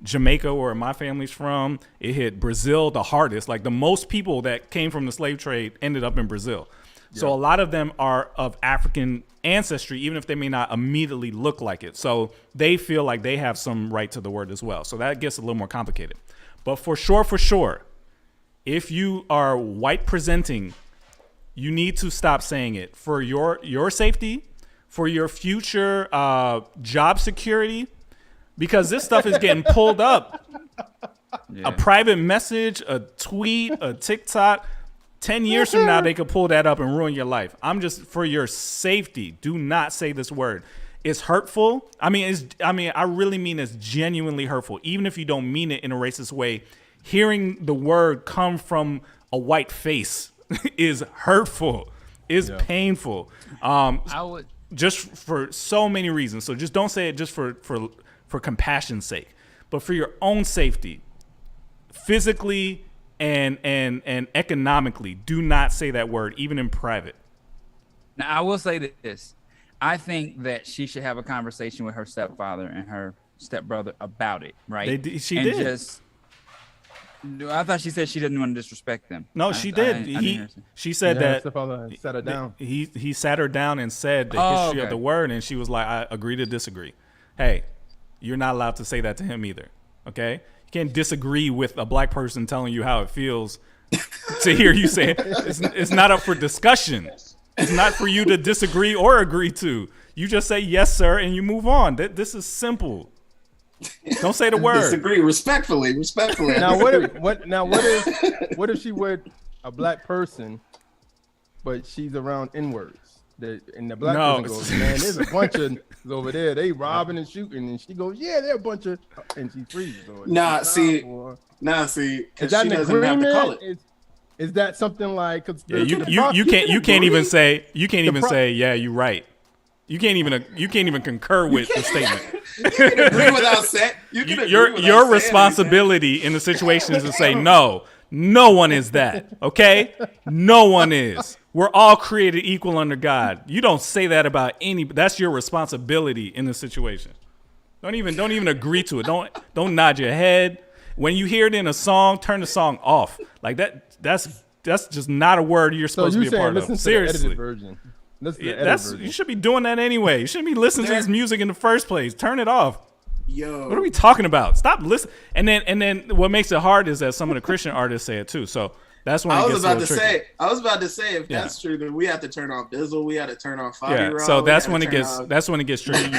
Jamaica, where my family's from. It hit Brazil the hardest. Like the most people that came from the slave trade ended up in Brazil. So a lot of them are of African ancestry, even if they may not immediately look like it. So they feel like they have some right to the word as well. So that gets a little more complicated. But for sure, if you are white presenting, you need to stop saying it for your safety, for your future job security, because this stuff is getting pulled up. A private message, a tweet, a TikTok. 10 years from now, they could pull that up and ruin your life. I'm just, for your safety, do not say this word. is hurtful. I mean, I really mean it's genuinely hurtful, even if you don't mean it in a racist way. Hearing the word come from a white face is hurtful, is painful. I would just for so many reasons. So just don't say it just for compassion's sake, but for your own safety, physically and economically. Do not say that word, even in private. Now, I will say this. I think that she should have a conversation with her stepfather and her stepbrother about it, right? She did. I thought she said she didn't want to disrespect them. No, she did. She said that stepfather sat her down. He sat her down and said the history of the word, and she was like, I agree to disagree. Hey, you're not allowed to say that to him either, okay? You can't disagree with a black person telling you how it feels to hear you say it. It's not up for discussion. It's not for you to disagree or agree to. You just say, yes, sir, and you move on. This is simple. Don't say the word. Disagree respectfully. Now what if she with a black person, but she's around N-words? And the black person goes, man, there's a bunch of over there. They robbing and shooting, and she goes, yeah, they're a bunch of, and she freezes. See, because she doesn't have to call it. Is that something like? You can't even say yeah, you're right. You can't even concur with the statement. You can agree without saying. Your responsibility in the situation is to say no one is that. Okay, no one is. We're all created equal under God. You don't say that about any. That's your responsibility in the situation. Don't even agree to it. Don't nod your head when you hear it in a song. Turn the song off. Like that. That's just not a word you're supposed to be a part of. Seriously. You should be doing that anyway. You shouldn't be listening to this music in the first place. Turn it off. Yo, what are we talking about? Stop listening. And then what makes it hard is that some of the Christian artists say it too. So that's when I was about to say if that's true, then we have to turn off Bizzle. We have to turn off Fabi. So that's when it gets tricky.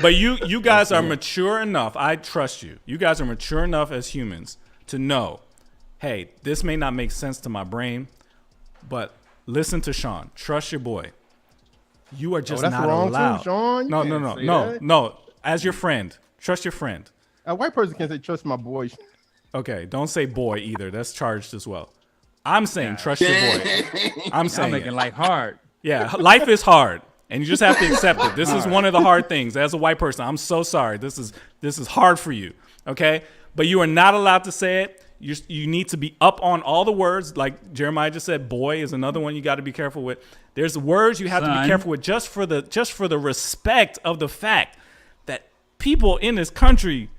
But you guys are mature enough. I trust you. You guys are mature enough as humans to know, hey, this may not make sense to my brain, but listen to Sean. Trust your boy. You are just not allowed. Too, Sean. No. As your friend, trust your friend. A white person can't say trust my boy. Okay, don't say boy either. That's charged as well. I'm saying trust your boy. I'm making life hard. Yeah, life is hard, and you just have to accept it. This is one of the hard things. As a white person, I'm so sorry. This is hard for you. Okay, but you are not allowed to say it. You need to be up on all the words. Like Jeremiah just said, boy is another one you got to be careful with. There's words you have to be careful with just for the respect of the fact that people in this country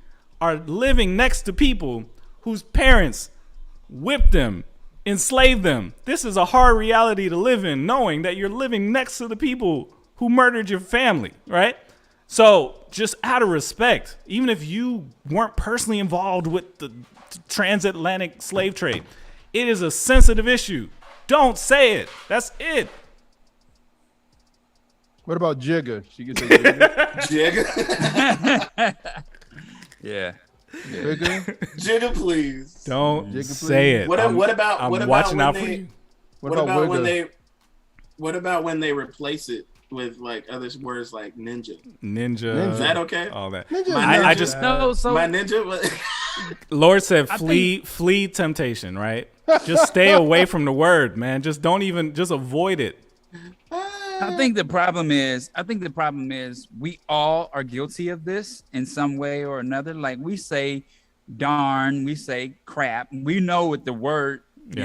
are living next to people whose parents whipped them, enslaved them. This is a hard reality to live in, knowing that you're living next to the people who murdered your family, right? So just out of respect, even if you weren't personally involved with the transatlantic slave trade, it is a sensitive issue. Don't say it. That's it. What about Jigga? She can say Jigga. Jigga. Yeah. Jigga, please. Don't say it. What about watching when out for you. What about when they replace it with like other words like ninja? Ninja. Is that okay? All that. Ninja. My ninja. Lord said, flee temptation, right? Just stay away from the word, man. Just avoid it. I think the problem is we all are guilty of this in some way or another. Like we say darn, we say crap. We know what the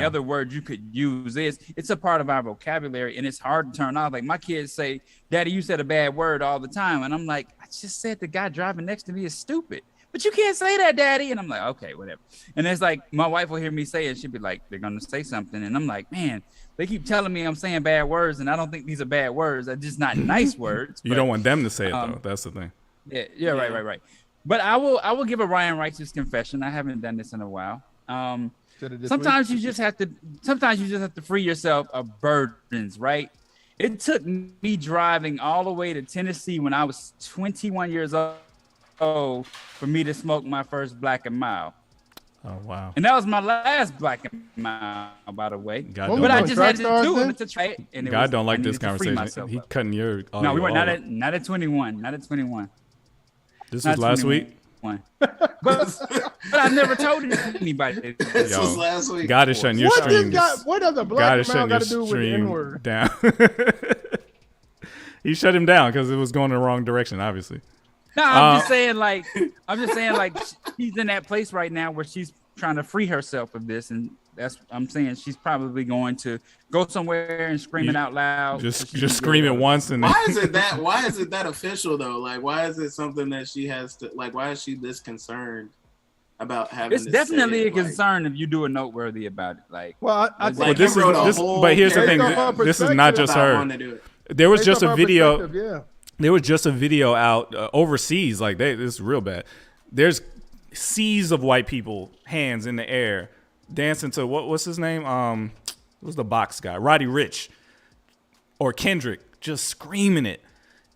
other word you could use is. It's a part of our vocabulary, and it's hard to turn off. Like my kids say, Daddy, you said a bad word all the time. And I'm like, I just said the guy driving next to me is stupid. But you can't say that, Daddy. And I'm like, okay, whatever. And it's like my wife will hear me say it. She'll be like, they're going to say something. And I'm like, man, they keep telling me I'm saying bad words, and I don't think these are bad words. They're just not nice words. You don't want them to say it, though. That's the thing. Yeah, right. But I will give a Ryan Righteous confession. I haven't done this in a while. Sometimes you just have to free yourself of burdens, right? It took me driving all the way to Tennessee when I was 21 years old for me to smoke my first Black and Mild. Oh wow! And that was my last Black and Mild, by the way. God But I just had Trackstarz to do then? it to try it. And God don't I like this needed to free conversation. myself He up. cutting your. No, we were not audio. at 21. Not at 21. This Not was last 21. week. But I never told anybody. This Yo, was last week. God is shutting your What streams. what does a God black is man shutting got your to do with the stream N-word? down. He shut him down because it was going in the wrong direction. Obviously. No, I'm just saying, like, she's in that place right now where she's trying to free herself of this, and I'm saying she's probably going to go somewhere and scream it out loud. Just scream it once and. Why is it that official though? Like, why is it something that she has to like? Why is she this concerned about having? It's definitely a concern if you do a noteworthy about it. Like, well, I Well, this is but here's the thing. This is not just her. There was just a video. Yeah. There was just a video out overseas. Like this is real bad. There's seas of white people, hands in the air, dancing to what's his name? What's the box guy? Roddy Ricch or Kendrick, just screaming it,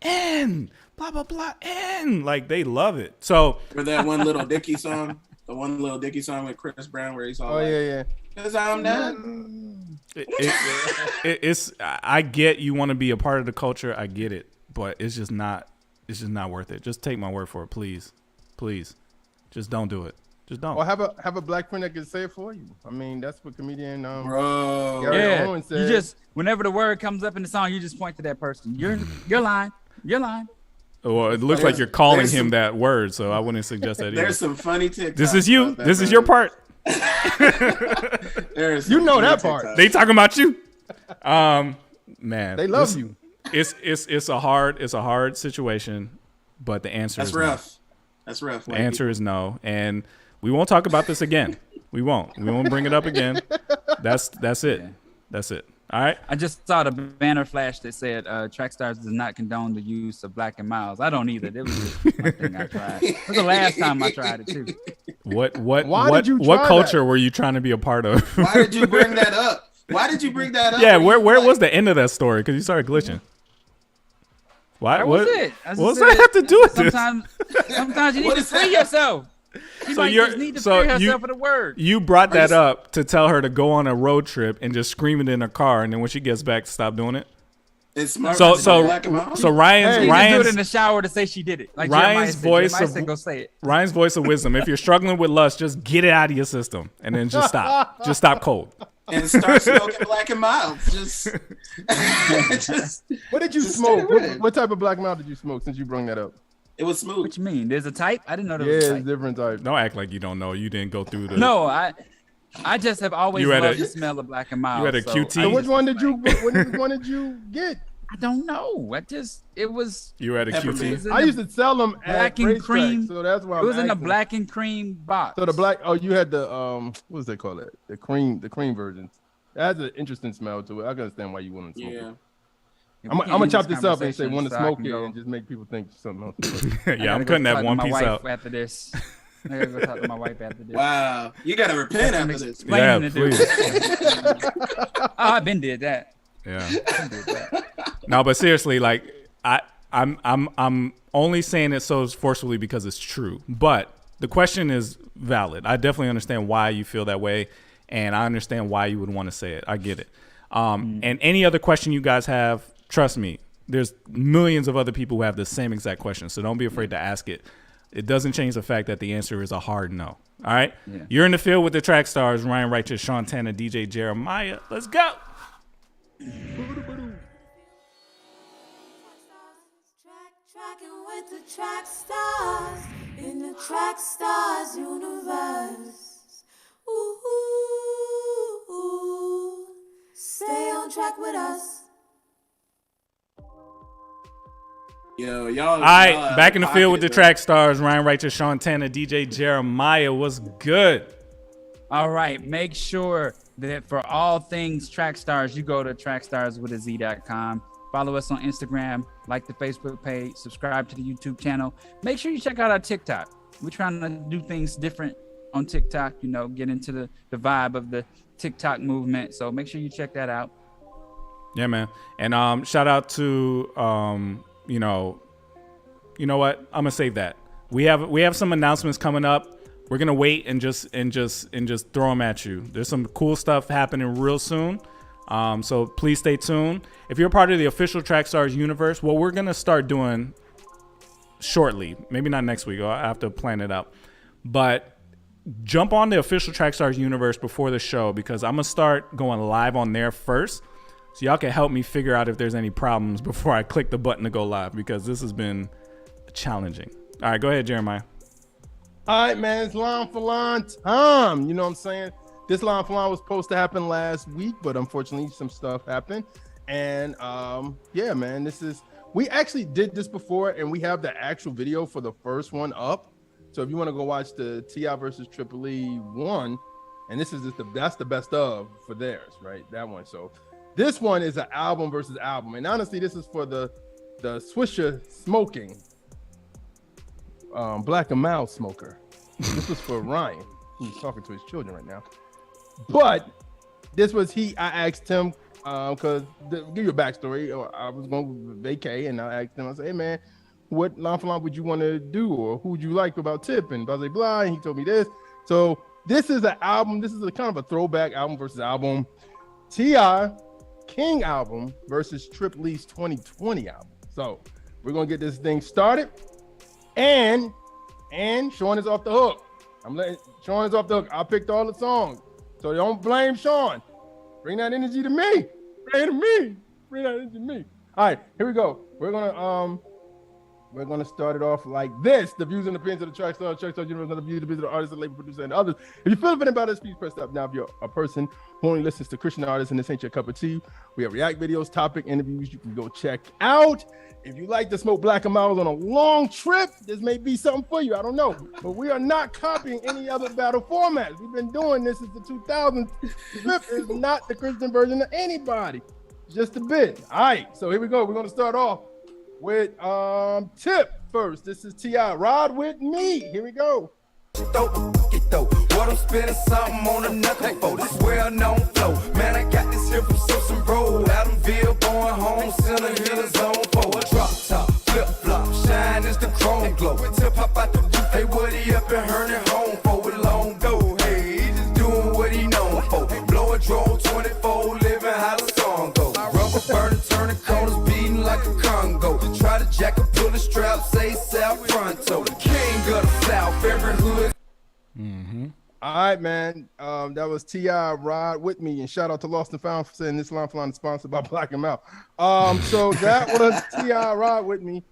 and blah blah blah, and like they love it. So for that one little Dickie song, the one little Dickie song with Chris Brown where he's all yeah. Cause I'm done. It's I get you want to be a part of the culture. I get it, but it's just not worth it. Just take my word for it, please. Just don't do it. Just don't. Or have a black friend that can say it for you. I mean, that's what comedian Bro. Gary yeah, Owen said. you just whenever the word comes up in the song, you just point to that person. You're lying. You're lying. Well, it looks like you're calling him that word, so I wouldn't suggest that either. There's some funny TikToks. This is you. This is your part. You know that part. They talking about you. Man, they love you. It's a hard situation, but the answer is rough. No. That's rough. The answer is no, and we won't talk about this again. We won't bring it up again. That's it. That's it. All right. I just saw the banner flash that said Trackstarz does not condone the use of Black and Miles. I don't either. That was just one thing I tried. It was the last time I tried it too. What culture were you trying to be a part of? Why did you bring that up? Yeah, where was the end of that story? Because you started glitching. Why? That what was it. What does that have to do with this? Sometimes you need to free yourself. She might just need to free herself of the word. You brought that up to tell her to go on a road trip and just scream it in her car, and then when she gets back, stop doing it. It's smart. So Ryan's do it in the shower to say she did it. Like Ryan's voice go say it. Ryan's voice of wisdom. If you're struggling with lust, just get it out of your system, and then just stop. Just stop cold. And start smoking Black and Mild. What did you smoke? What type of Black Mild did you smoke since you brought that up? It was smooth. What you mean? There's a type? I didn't know there was a type. Yeah, different type. Don't act like you don't know. You didn't go through the. No, I just have always loved the smell of Black and Mild. You had a QT. So which one did you? Which one did you get? I don't know. It was. You had a QT. I used to sell them black at and cream. So that's why it was in a black and cream box. So the black. Oh, you had the what was they call it? The cream version. It has an interesting smell to it. I can understand why you wouldn't smoke it. I'm gonna chop this up and say want to smoke it and just make people think something else. Yeah, I'm cutting that one piece out. After this, I gotta go talk to my wife after this. Wow, you gotta repent after this. Yeah, please. I've been did that. Yeah. No, but seriously, like I'm only saying it so forcefully because it's true. But the question is valid. I definitely understand why you feel that way, and I understand why you would want to say it. I get it. And any other question you guys have, trust me, there's millions of other people who have the same exact question. So don't be afraid to ask it. It doesn't change the fact that the answer is a hard no. All right? Yeah. You're in the field with the Trackstarz, Ryan Righteous, Sean Tanner, DJ Jeremiah. Let's go. Tracking with the Trackstarz in the Trackstarz Universe. Ooh, stay on track with us. Yo, y'all. All right, back in the field with the Trackstarz, Ryan Righteous, Sean Tanner, DJ Jeremiah. What's good? All right, make sure that for all things Trackstarz, you go to trackstarzwithaz.com. Follow us on Instagram, like the Facebook page, subscribe to the YouTube channel. Make sure you check out our TikTok. We're trying to do things different on TikTok, get into the vibe of the TikTok movement. So make sure you check that out. Yeah, man. And shout out to you know what? I'm gonna save that. We have some announcements coming up. we're gonna wait and just throw them at you. There's some cool stuff happening real soon. So please stay tuned. If you're a part of the official Trackstarz Universe, what we're gonna start doing shortly, maybe not next week, I have to plan it out, but jump on the official Trackstarz Universe before the show, because I'm gonna start going live on there first, so y'all can help me figure out if there's any problems before I click the button to go live, because this has been challenging. All right, go ahead, Jeremiah. All right, man, it's line for line time. You know what I'm saying? This line for line was supposed to happen last week, but unfortunately some stuff happened. And yeah, man, we actually did this before, and we have the actual video for the first one up. So if you want to go watch the T.I. versus Triple E one, and this is that's the best of for theirs, right? That one. So this one is an album versus album. And honestly, this is for the Swisher smoking Black and Mild smoker. This was for Ryan. He's talking to his children right now. But this was I asked him, because give you a backstory. I was going to vacay, and I asked him, I said, hey, man, what line for line would you want to do? Or who would you like about Tip? And blah, blah, blah. And he told me this. So this is an album. This is a kind of a throwback album versus album. T.I. King album versus Triple E's 2020 album. So we're going to get this thing started. And Sean is off the hook. Sean is off the hook. I picked all the songs. So don't blame Sean. Bring that energy to me. Bring it to me. Bring that energy to me. All right, here we go. We're gonna start it off like this. The views and opinions of the Trackstarz Universe, the views of the artists, the label producer, and others. If you feel offended by this, please press up. Now, if you're a person who only listens to Christian artists and this ain't your cup of tea, we have react videos, topic interviews you can go check out. If you like to smoke Black and Mild on a long trip, this may be something for you. I don't know. But we are not copying any other battle formats. We've been doing this since the 2000s. Trip is not the Christian version of anybody. Just a bit. All right. So here we go. We're going to start off with Tip first. This is T.I. Ride With Me. Here we go. What I'm spending something on another for this well-known flow. Man, I got this here from Simpson Road. Adamville, born home, center hill is on for a drop top, flip flop, shine is the chrome glow. Tip pop out the roof, hey, what he up and hearn it home for a long go. Hey, he just doing what he known for. Blow a draw 24, living how the song go. Rubber burning, turning corners, beating like a Congo. Try to jack and pull the strap, say South Fronto. The king of the South, every hood. Mm-hmm. All right, man. That was T.I. Ride With Me, and shout out to Lost and Found for saying this line for line is sponsored by Black and Mild. So that was T.I. Ride With Me,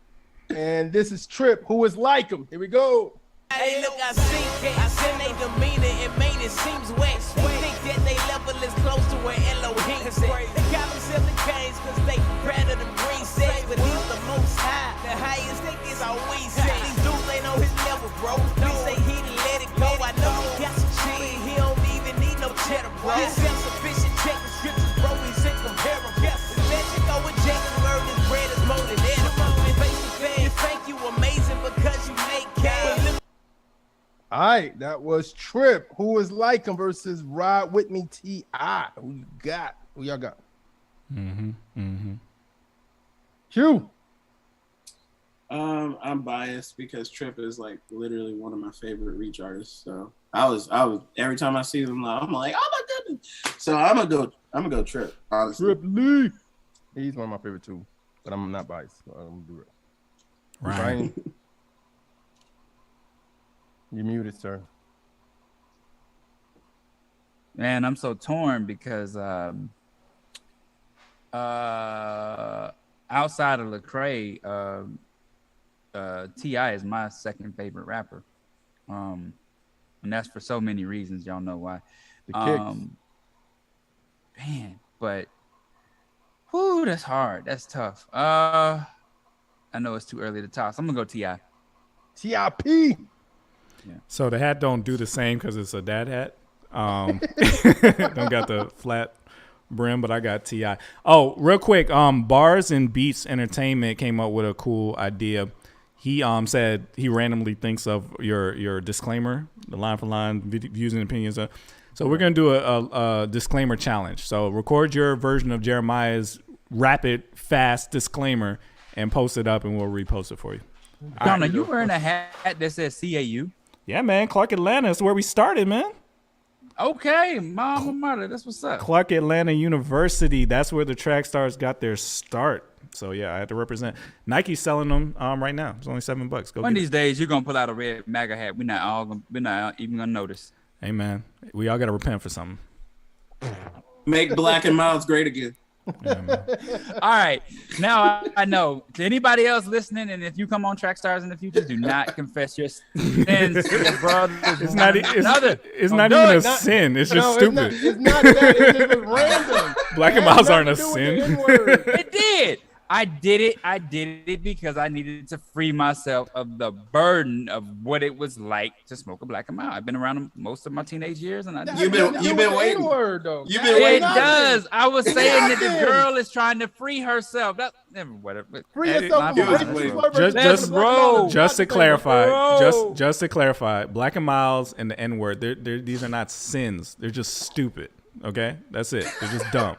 and this is Trip, Who Is Like Him. Here we go. Hey, look, I seen they demeanor and main it seems wet. Think that they level is close to where Elohim said. They got themselves in caves because they proud of the green sex, but he's the most high. The highest thing is always say. These dudes, they know his level, bro. We say he done let it go. I know he got some shit. He don't even need no cheddar, bro. He's self-sufficient, check the scriptures, bro. He's incomparable. Let you go with Jacob, word is bread is more than edible. Face to face, you think you amazing because you make cash. All right, that was Trip, Who Is Like Him versus Ride With Me, T.I. Who you got? Who y'all got? Q. I'm biased because Trip is like literally one of my favorite reach artists. So I was every time I see them, I'm like, oh my goodness. So I'm gonna go Trip. Honestly. Trip Lee. He's one of my favorite too, but I'm not biased. So I'm gonna do it. Ryan. You muted, sir. Man, I'm so torn because outside of Lecrae, T.I. is my second favorite rapper. And that's for so many reasons. Y'all know why. The kicks. Man, but whoo, that's hard. That's tough. I know it's too early to toss. I'm gonna go T.I. T.I.P. Yeah. So the hat don't do the same because it's a dad hat. Don't got the flat brim, but I got T.I. Oh, real quick, Bars and Beats Entertainment came up with a cool idea. He said he randomly thinks of your disclaimer, the line for line views and opinions. So we're gonna do a disclaimer challenge. So record your version of Jeremiah's rapid, fast disclaimer and post it up, and we'll repost it for you. Donna, you wearing a hat that says CAU? Yeah, man. Clark Atlanta is where we started, man. Okay, mama mother, that's what's up. Clark Atlanta University. That's where the Trackstarz got their start. So yeah, I had to represent. Nike's selling them right now. It's only $7. Go One of get these it. days, you're gonna pull out a red MAGA hat. We're not even gonna notice. Hey man, we all gotta repent for something. Make Black and Miles great again. All right, now I know. To anybody else listening, and if you come on Trackstarz in the future, do not confess your sins to your brother. It's not even a sin. It's just stupid. It's not that. It's just random. Black and Miles aren't a sin. It did. I did it because I needed to free myself of the burden of what it was like to smoke a Black and Mild. I've been around them most of my teenage years, and you've been waiting. You've been waiting. It does. I was saying that the girl is trying to free herself. Whatever. Free yourself from just to clarify, just to clarify, Black and Miles and the N-word, these are not sins. They're just stupid. Okay, that's it. They're just dumb.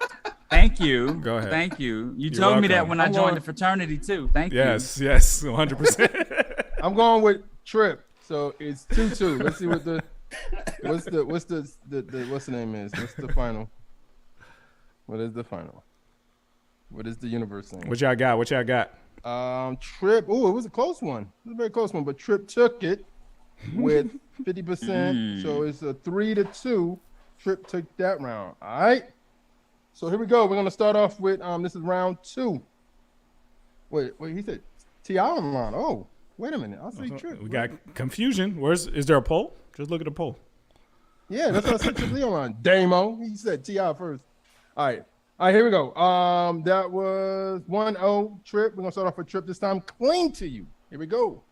Thank you. Go ahead. Thank you. You You're told me welcome. that when I joined the fraternity too. Thank you. Yes, 100%. I'm going with Trip. So it's 2-2. Let's see what what's the name is? What's the final? What is the final? What is the universe name? What y'all got? Trip. Oh, it was a close one. It was a very close one, but Trip took it with 50%. So it's a 3-2. Trip took that round. All right. So here we go. We're gonna start off with this is round 2. Wait, he said T.I. online. Oh, wait a minute. I'll say Trip. We got confusion. Is there a poll? Just look at the poll. Yeah, that's what I said Trip Lee online. Damo. He said T.I. first. All right, here we go. That was 1-0 Trip. We're gonna start off with Trip this time. Clean to you. Here we go.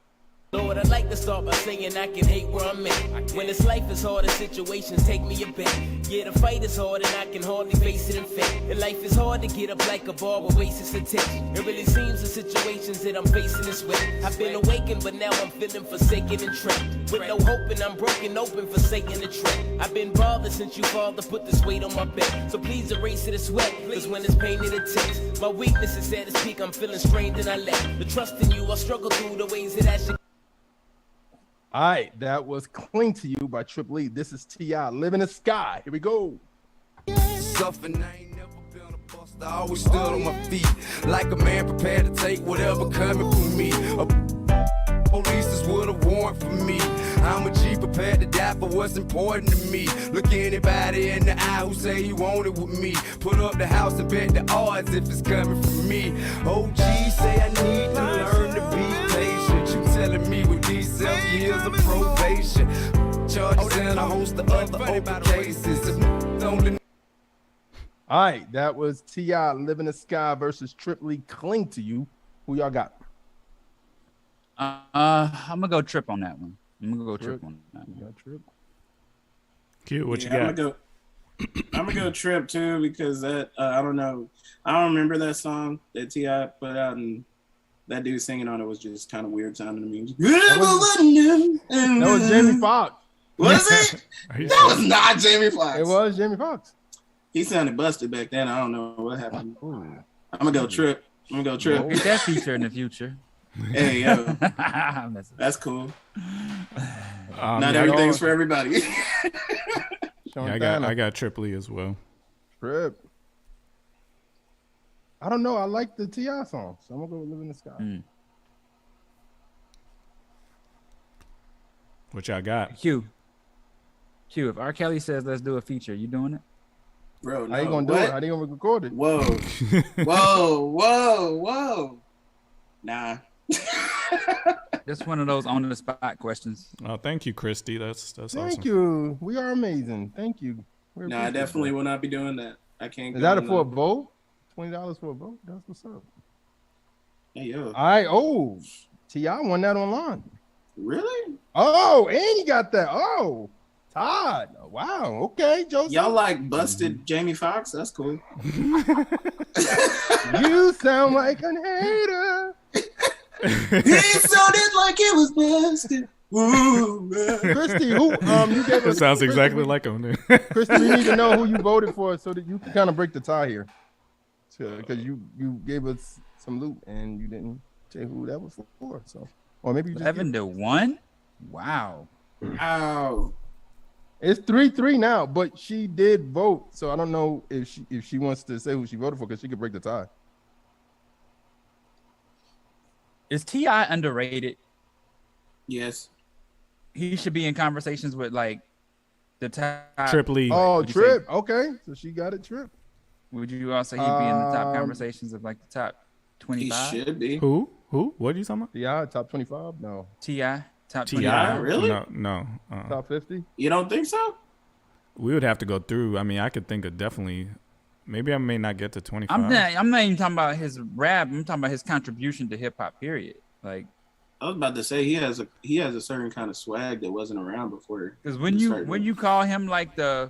Lord, I'd like to start by saying I can hate where I'm at. When this life is hard and situations take me aback. Yeah, the fight is hard and I can hardly face it in fact. And life is hard to get up like a bar with wasted attention. It really seems the situations that I'm facing this way. I've been awakened, but now I'm feeling forsaken and trapped. With no hope and I'm broken open, forsaken the trap. I've been bothered since you father put this weight on my back. So please erase it as sweat, cause when it's pain it attacks. My weakness is at its peak, I'm feeling strained and I lack the trust in you. I struggle through the ways that I should. All right, that was Cling to You by Trip Lee. This is T.I. Live in the Sky. Here we go. Suffering, I ain't never been a buster. I always stood on my feet like a man prepared to take whatever coming for me. Police is with a warrant for me. I'm a G prepared to die for what's important to me. Look anybody in the eye who say you want it with me. Put up the house and bet the odds if it's coming from me. OG say I need to learn to be patient. You telling me with these 7 years of probation, charges and a host of other open cases. All right, that was T.I. Live in the Sky versus Trip Lee Cling to You. Who y'all got? I'm gonna go Trip on that one. I'm gonna go Trip on that one. Trip. Q, what you got? I'm gonna go Trip too because that I don't know. I don't remember that song that T.I. put out, and that dude singing on it was just kind of weird sounding to me. That was Jamie Foxx. Was it? That was not Jamie Foxx. It was Jamie Foxx. He sounded busted back then. I don't know what happened. I'm gonna go Trip. Get that feature in the future. Hey, yo. That's cool. Not everything's for everybody. Yeah, I got Trip Lee as well. Trip. I don't know. I like the T.I. song, so I'm gonna go Live in the Sky. What y'all got? Q, if R. Kelly says let's do a feature, you doing it? Bro, no. How you gonna do it? How you gonna record it? Whoa. Nah. Just one of those on the spot questions. Oh, thank you, Christy. That's awesome. Thank you. We are amazing. Thank you. No, I definitely will not be doing that. I can't. Is that for a vote? $20 for a vote? That's what's up. Hey, yo. All right. Oh, T.I. won that online. Really? Oh, and he got that. Oh, Todd. Wow. Okay, Joseph. Y'all like busted Jamie Foxx? That's cool. You sound like an hater. He sounded like it was busted. Christy, who you gave us? It sounds exactly like him. Christy, we need to know who you voted for so that you can kind of break the tie here. Because you gave us some loot and you didn't say who that was for. So, or maybe you just 11-1. Wow. Oh, It's 3-3 now, but she did vote, so I don't know if she wants to say who she voted for because she could break the tie. Is T.I. underrated? yes. He should be in conversations with like the top. Trip Lee. Oh, Would you Trip. Okay, so she got it, Trip. Would you also he'd be in the top conversations of like the top 25? He should be. Who? What are you talking about? T.I. top 25? No. T.I. top Ti? 25? Really? No. Top 50? You don't think so? We would have to go through. I mean, I could think of definitely. Maybe I may not get to 25. I'm not even talking about his rap. I'm talking about his contribution to hip hop. Period. Like, I was about to say he has a certain kind of swag that wasn't around before. because when you call him like I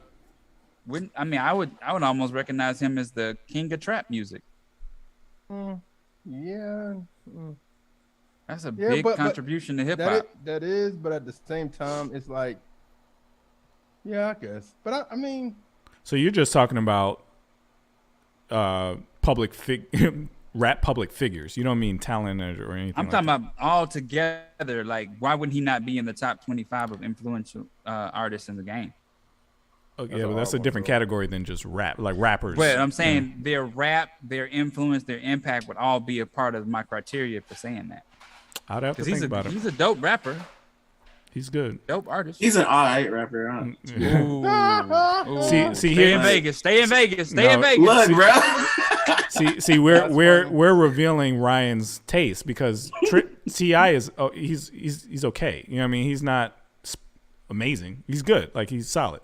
would almost recognize him as the king of trap music. Yeah. That's a big contribution to hip hop. That is, but at the same time, it's like, yeah, I guess. But I mean, So you're just talking about rap public figures. You don't mean talent or anything. I'm talking about all together. Like, why would he not be in the top 25 of influential artists in the game? Okay, but that's a different category than just rap, like rappers. But I'm saying their rap, their influence, their impact would all be a part of my criteria for saying that. I'd have to think about it. He's a dope rapper. He's good. Dope artist. He's an alright rapper. Huh? See, stay in Vegas. Stay in Vegas. Stay in Vegas. Look, bro. see, we're revealing Ryan's taste because T.I. is he's okay. You know what I mean? He's not amazing. He's good. Like, he's solid.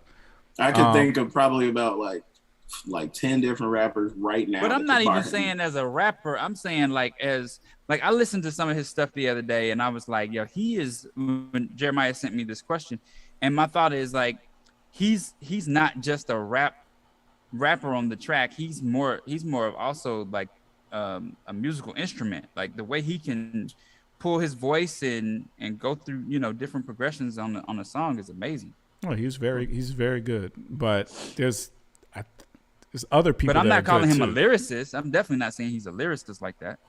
I could think of probably about like 10 different rappers right now. But I'm not even saying as a rapper. I'm saying like I listened to some of his stuff the other day, and I was like, yo, he is. When Jeremiah sent me this question, and my thought is like, he's not just a rapper on the track. He's more of also like a musical instrument. Like the way he can pull his voice and go through different progressions on a song is amazing. Oh, he's very good. But there's other people. But I'm not calling him too. a lyricist. I'm definitely not saying he's a lyricist like that.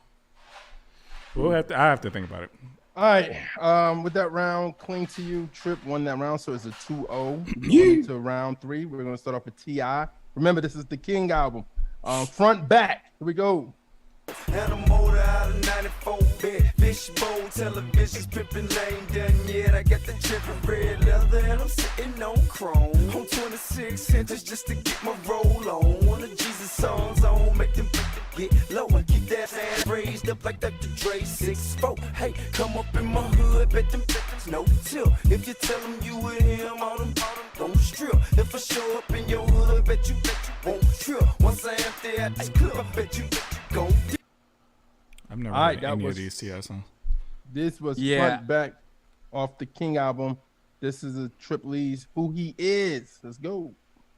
I have to think about it. all right. With that round, Cling to You, Trip won that round, so it's a 2-0. Going into round 3, we're gonna start off with T.I. Remember, this is the King album. Front back. Here we go. And a motor out of 94 bed. Fishbowl, television's pimping, lane done yet. I got the trippin' red leather and I'm sitting on chrome. On 26 inches just to get my roll on. One of Jesus' songs on, make them get low and keep that hand raised up like Dr. Dre 6'4". Hey, come up in my hood, bet them no till. If you tell them you with him, all them don't strip. If I show up in your hood, bet you won't trip. Once I empty out this clip, I bet you gon' dip. I've never All right, heard any of these T.I. songs. This was Front Back off the King album. This is a Trip Lee's Who He Is. Let's go.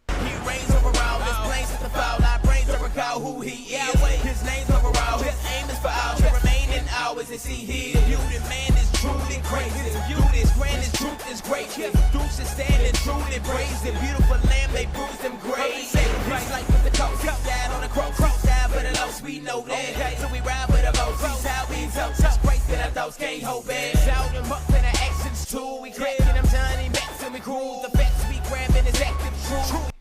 He reigns over all his planes at the foul. I brains to recall who he is. His name's overall. His aim is for all to remain in hours and see his beauty. Man is truly crazy. His beauty is grand. His truth is great. His dukes is standing truly brazen. Beautiful lamb, they bruise them graves. His life with the coast. He died on the cross. Died for the lost. We know that. So we ride with the most. He's how we touch. Grace that our thoughts can't hold back. Shout him up in our actions too. We cracking them Johnny backs and we cruise. The facts we grabbing is active truth.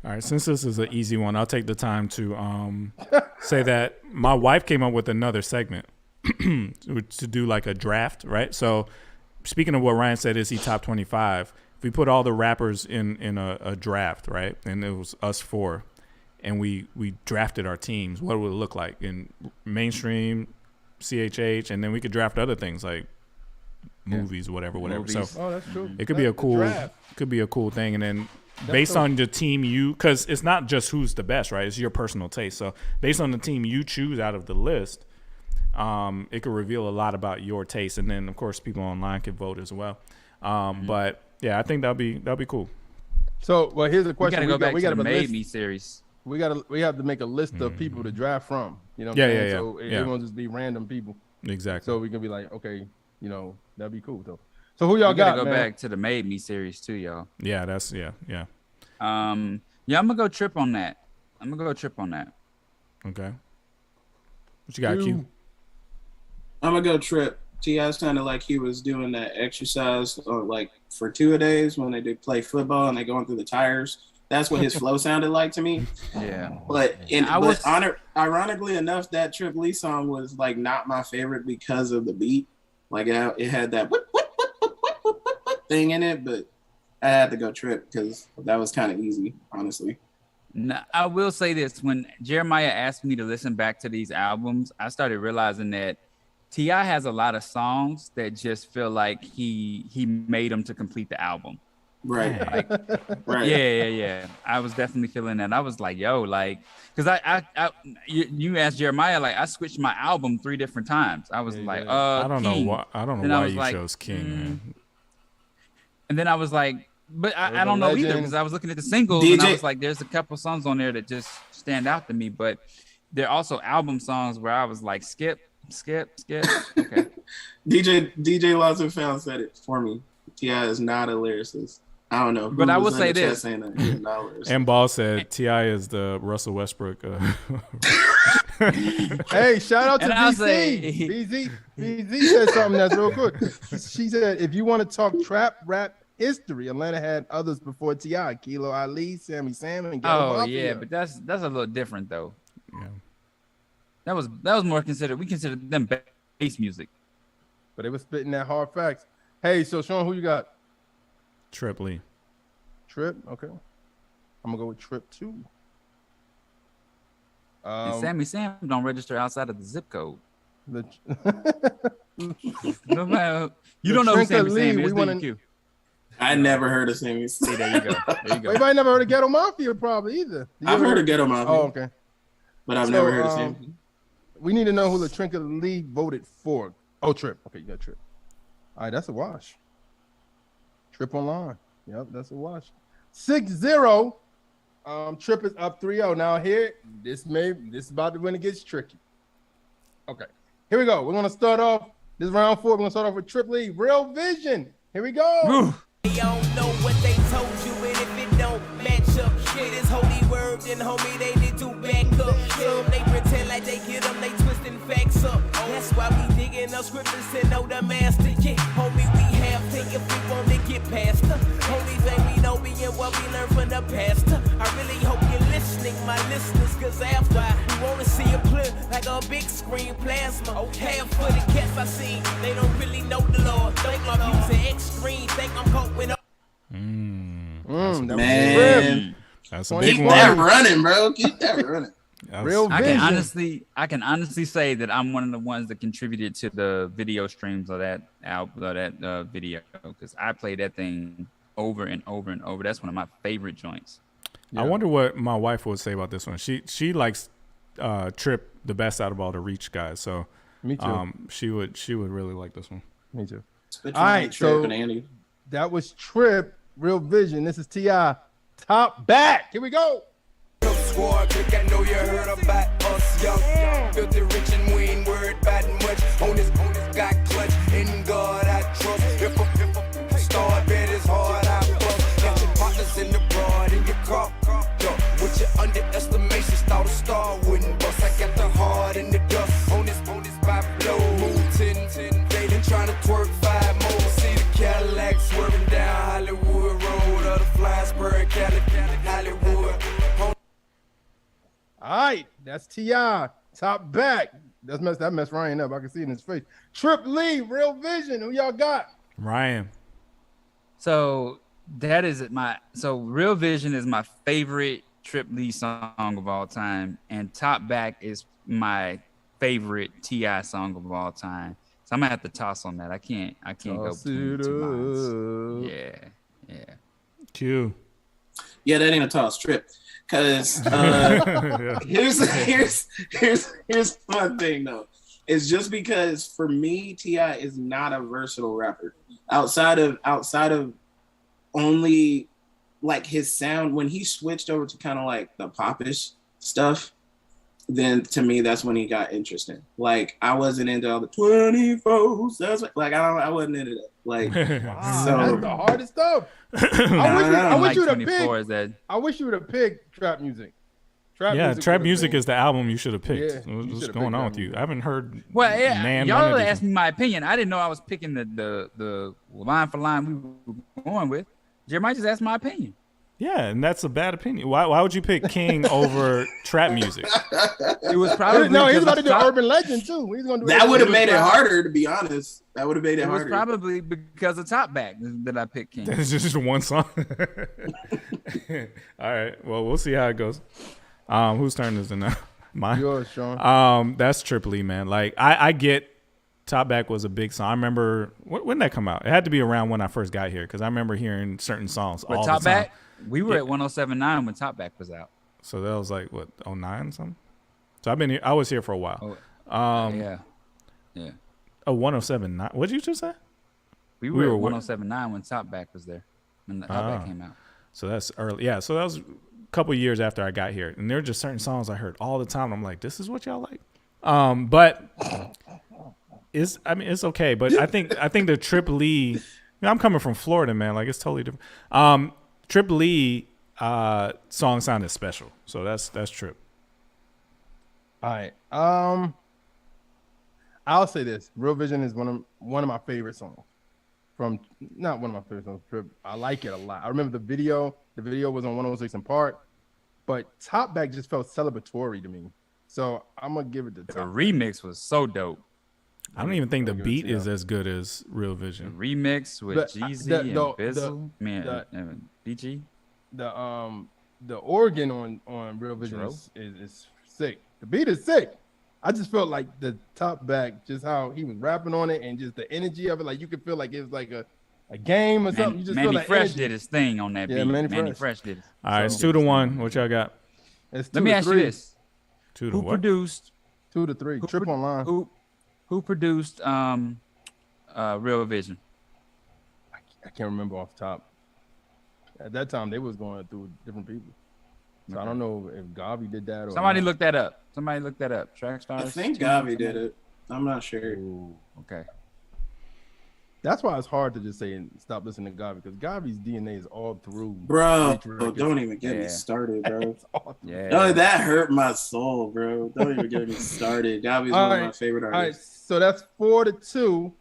All right, since this is an easy one, I'll take the time to say that my wife came up with another segment to do like a draft, right? So speaking of what Ryan said, is he top 25? If we put all the rappers in a draft, right, and it was us 4, and we drafted our teams, what would it look like in mainstream, CHH, and then we could draft other things like movies, whatever. Movies. So That's true. it could be a cool thing, and then based on the team because it's not just who's the best, right? It's your personal taste. So based on the team you choose out of the list, it could reveal a lot about your taste, and then of course people online can vote as well. But yeah, I think that'll be cool. So, well, here's the question: We gotta go back to the Made Me series. We have to make a list of people to draft from. You know what I'm saying? So it won't just be random people. Exactly. So we can be like, okay, that'd be cool though. So who y'all got? Go back to the Made Me series too, y'all. Yeah, that's yeah. I'm gonna go Trip on that. Okay. What you got, Q? I'm gonna go Trip T.I. sounded like he was doing that exercise or like for 2-a-days when they do play football and they going through the tires. That's what his flow sounded like to me. Yeah. But ironically enough, that Trip Lee song was like not my favorite because of the beat. Like it had that whip, whip, whip, whip, whip, whip, whip thing in it, but I had to go Trip because that was kind of easy, honestly. Now, I will say this: when Jeremiah asked me to listen back to these albums, I started realizing that T.I. has a lot of songs that just feel like he made them to complete the album. Right. Like, right. Yeah. I was definitely feeling that. I was like, yo, like, because you asked Jeremiah, like, I switched my album 3 different times. I was like, I don't King. know why you chose King, man. And then I was like, but I don't know either, because I was looking at the singles and I was like, there's a couple songs on there that just stand out to me, but there are also album songs where I was like, skip. Okay. DJ Lawson Found said it for me. T.I. is not a lyricist. I don't know. But I will say this. And Ball said T.I. is the Russell Westbrook. Hey, shout out to BZ. BZ said something that's real quick. She said, if you want to talk trap rap history, Atlanta had others before T.I. Kilo Ali, Sammy Sam, and Ghetto Mafia. But that's a little different though. Yeah. That was more considered. We considered them bass music, but they were spitting that hard facts. Hey, so Sean, who you got? Trip Lee. Trip, okay. I'm gonna go with Trip 2. And Sammy Sam don't register outside of the zip code. You don't know who Sammy Sam is, I never heard of Sammy Sam. There you go. Everybody never heard of Ghetto Mafia, probably either. I've heard of Ghetto Mafia. Oh, okay. But I've never heard of Sammy. We need to know who LaTrinka Lee voted for. Oh, Trip. Okay, you got Trip. All right, that's a wash. Trip online. Yep, that's a wash. 6-0. Trip is up 3-0. Now here, this is about to when it gets tricky. Okay, here we go. We're gonna start off this round 4. We're gonna start off with Trip Lee. Real Vision. Here we go. They don't know what they told you, and if it don't match up, shit is holy word, then homie, they need to back up. Some they pretend like they get them, they twisting facts up. That's why we digging up scriptures to know the master. Yeah, homie, we have to if we want to get past her. Only thing we know being what we learned from the pastor. I really hope you're listening, my listeners, cause after we want to see a clear like a big screen plasma. Half for the cats I see, they don't really know the Lord. Think my views are extreme, think I'm going up. Man, that's a big keep one. that running, bro. Keep that running. Real Vision. I can honestly say that I'm one of the ones that contributed to the video streams of that album, of that video, because I played that thing over and over and over. That's one of my favorite joints. Yeah. I wonder what my wife would say about this one. She likes Trip the best out of all the Reach guys, so me too. She would really like this one. Me too. All right, so that was Trip. Real Vision. This is T.I. Top Back. Here we go. Squad, I know you heard about us, young. Filthy rich and we ain't worried about much. On this got clutch. In God I trust. If a star bet is hard, I bust. Got your partners in the broad in your car. With your underestimations, thought a star wouldn't bust. I got the heart in the dust. On this by blow. Move 10. They done trying to twerk 5 more. See the Cadillac swerving down Hollywood Road. Or the Flysburg, Cali, Hollywood. All right, that's T.I. Top Back. That messed Ryan up. I can see it in his face. Trip Lee, Real Vision. Who y'all got? Ryan. So Real Vision is my favorite Trip Lee song of all time, and Top Back is my favorite T.I. song of all time. So I'm gonna have to toss on that. I can't go between two minds. Yeah. Q. Yeah, that ain't a toss. Trip. Cause here's my thing though. It's just because for me, T.I. is not a versatile rapper. Outside of only like his sound, when he switched over to kind of like the popish stuff, then to me that's when he got interesting. Like I wasn't into all the 24. Like I wasn't into that. Like wow, that's the hardest stuff. I wish you would have picked trap music. Trap music is the album you should have picked. Yeah, What's going on with you? I haven't heard. Well, yeah, none y'all of these. asked me my opinion. I didn't know I was picking the line for line we were going with. Jeremiah just asked my opinion. Yeah, and that's a bad opinion. Why would you pick King over trap music? It was probably he's about to do Urban Legend too. He's gonna do That would have made it harder, to be honest. That would have made it harder. It was probably because of Top Back that I picked King. It's just one song. All right. Well, we'll see how it goes. Whose turn is it now? Mine. Yours, Sean. That's Triple E, man. Like I get Top Back was a big song. I remember when did that come out? It had to be around when I first got here because I remember hearing certain songs all Top the time. Back, we were at 107.9 when Top Back was out. So that was like what 09 something. So I've been here. I was here for a while. Yeah. Oh, 107.9. What did you just say? We were at 107.9 when Top Back was there. When the Top Back came out. So that's early. Yeah. So that was a couple years after I got here, and there were just certain songs I heard all the time. I'm like, this is what y'all like. But it's okay. But I think the Triple E. I'm coming from Florida, man. Like it's totally different. Triple E song sounded special. So that's Trip. All right. I'll say this: Real Vision is one of my favorite songs. Not one of my favorite songs. Trip. I like it a lot. I remember the video. The video was on 106 in Park, but Top Back just felt celebratory to me. So I'm gonna give it to Top. The remix was so dope. I don't even think the beat is as good as Real Vision. The remix with Jeezy and Bizzle, BG. The organ on Real Vision is sick. The beat is sick. I just felt like the Top Back, just how he was rapping on it and just the energy of it. Like you could feel like it was like a game or something. You just feel Manny like Fresh energy. did his thing on that beat. Manny Fresh did it. All right, it's 2-1. What y'all got? It's Let me ask you this: 2 to Who what? produced 2 to 3? Trip online. Who produced Real Vision? I can't remember off the top. At that time, they was going through different people. So I don't know if Gavi did that or Somebody look that up. Trackstarz. I think Gavi did it. I'm not sure. Ooh, okay. That's why it's hard to just say and stop listening to Gavi because Gavi's DNA is all through. Bro, don't even get me started, bro. No, that hurt my soul, bro. Don't even get me started. Gavi's one of my favorite artists. All right, so that's 4-2.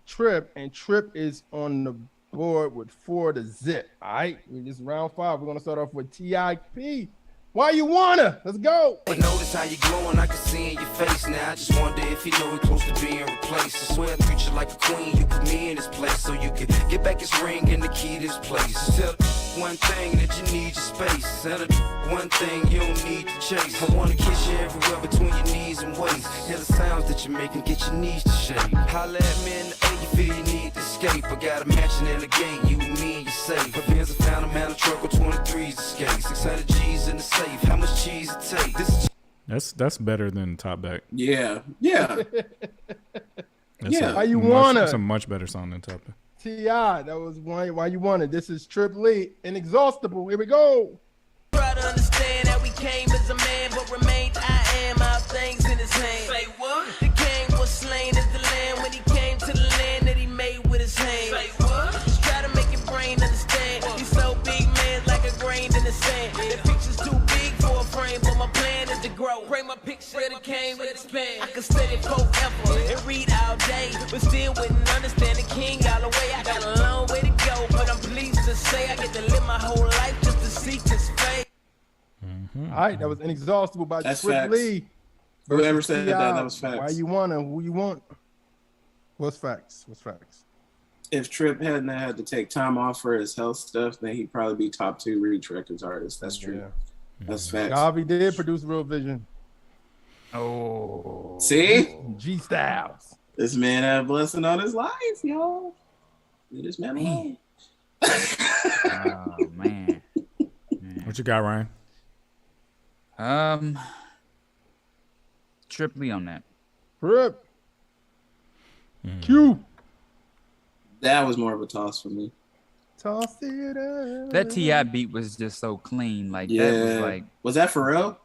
Trip is on the board with 4-0. All right, this is round 5. We're gonna start off with TIP. Why you wanna? Let's go. But notice how you glowing, I can see in your face now. I just wonder if you know we're close to being replaced. I swear I treat you like a queen, you put me in this place so you can get back his ring and the key to this place. Tell one thing that you need your space, and one thing you don't need to chase. I wanna kiss you everywhere between your knees and waist. Hear the sounds that you make and get your knees to shake. Holla at me in the air, you feel you need to escape. I got a mansion in the gate, you and me and you safe. My Benz, I found a man, a truck with 23s to skate. 600 G's in the safe. How much cheese it take? This That's better than Top Back. Yeah. Why you wanna? It's a much better song than Top Back. T.I. That was why you wanted. This is Triple E, Inexhaustible. Here we go. Try to understand that we came as a man, but remained I am. Our things in his hand. Say what? The king was slain as the lamb when he came to the land that he made with his hands. Say what? Just try to make your brain understand. He's so big, man, like a grain in the sand. The picture's too big for a frame, but my plan is to grow. Bring my picture that came with expand. I can study forever and read all day, but still wouldn't understand the king all the way. I got a long way to go, but I'm pleased to say I get to live my whole life just to seek his face. All right, that was Inexhaustible by Triple E. Whoever said that was facts. Why you wanna? Who you want? What's facts? If Trip hadn't had to take time off for his health stuff, then he'd probably be top 2 Reach Records artist. That's true. Yeah. That's facts. Gavi did produce Real Vision. Oh. See? G Styles. This man had a blessing on his life, y'all. This man alone. Oh man. What you got, Ryan? Triple E on that. Trip. Q. That was more of a toss for me. Toss it up. That T.I. beat was just so clean. Like Yeah. that was like. Was that Pharrell?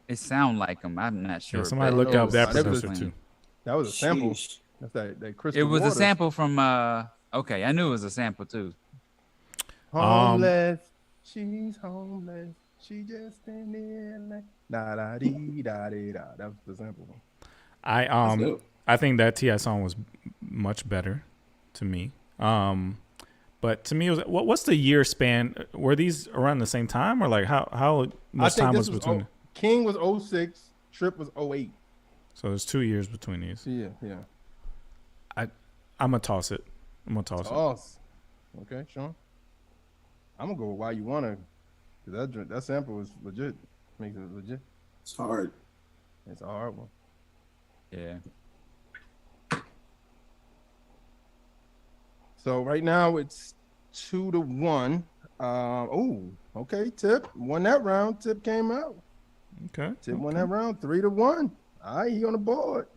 It sound like him. I'm not sure. Yeah, somebody but look it up was that so producer clean. too. That was a sample. Sheesh. That's that Crystal It was Waters. a sample from. Okay, I knew it was a sample too. Homeless. She's homeless. She just stand there like da da dee da dee da. That was the sample one. I think that T.I. song was much better to me. But to me, it was what's the year span? Were these around the same time, or like how much time was between? King was 06, Trip was 08. So there's 2 years between these. Yeah. I'm gonna toss it. Toss. Okay, Sean. I'm gonna go with Why You Wanna, because that sample is legit. Makes it legit. It's hard. It's a hard one. Yeah. So right now it's 2-1. Okay. Tip won that round. Tip came out. Okay. Tip won that round. 3-1. All right, he on the board.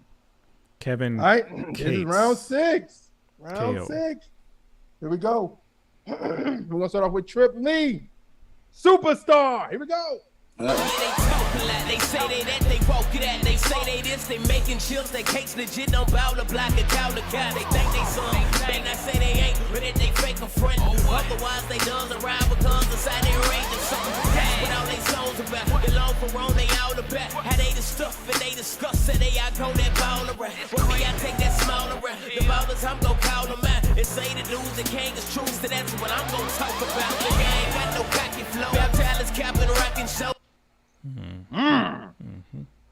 Kevin. All right, this is round 6. Round KO. 6. Here we go. We're gonna start off with Trip Lee, Superstar. Here we go. They say they that, they woke that. They say they this, they making chills. They cakes legit, don't bow the block and cow the cat. They think they some, they not say they ain't, but if they fake a friend. Otherwise they done around because inside they range or something. That's what all they songs about. They long for wrong, they out of bet. How they the stuff and they discuss it. They out go that ball around. With me, I take that small around. The ballers, I'm gon' call them out. And say the dudes that king is true, so that's what I'm gon' talk about. Nigga ain't got no cocky flow. Rap talents, capping, rockin' show.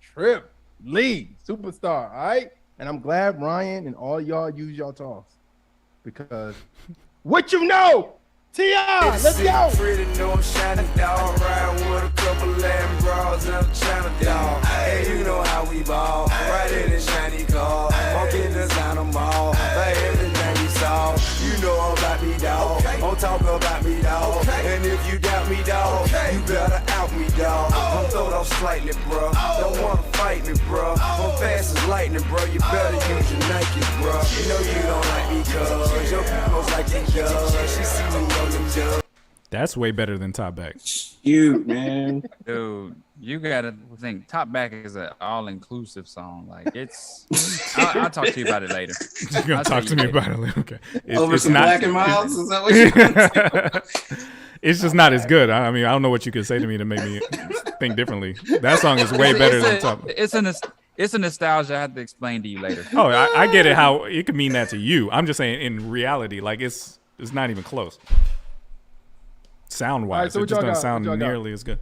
Trip Lee, Superstar. All right, and I'm glad Ryan and all y'all use y'all toss, because what you know, T.I., let's go. Pretty know I'm shining dog, riding with a couple Latin bras and a China dog. Hey, you know how we ball, right in the shiny car, walking the China mall, like everything we saw. You know about me, dog. Don't talk about me, dog. And if you doubt me, dog, you better out me, dog. I'm throwed off slightly, bro. Don't wanna fight me, bro. I'm fast as lightning, bro. You better use your Nikes, bro. You know you don't like me, cuz your people's like me, cuz. She see me on them judge. That's way better than Top Back. Cute, man. Dude, you gotta think Top Back is an all-inclusive song. Like it's, I'll talk to you about it later. You're gonna talk to me about it later. Okay. Over some Black and Milds? Is that what you're gonna say? It's just not as good. I mean, I don't know what you could say to me to make me think differently. That song is way better than Top Back. It's a nostalgia I have to explain to you later. Oh, I get it. How it could mean that to you. I'm just saying in reality, like it's not even close. Sound wise, Right, so it just doesn't sound nearly as good.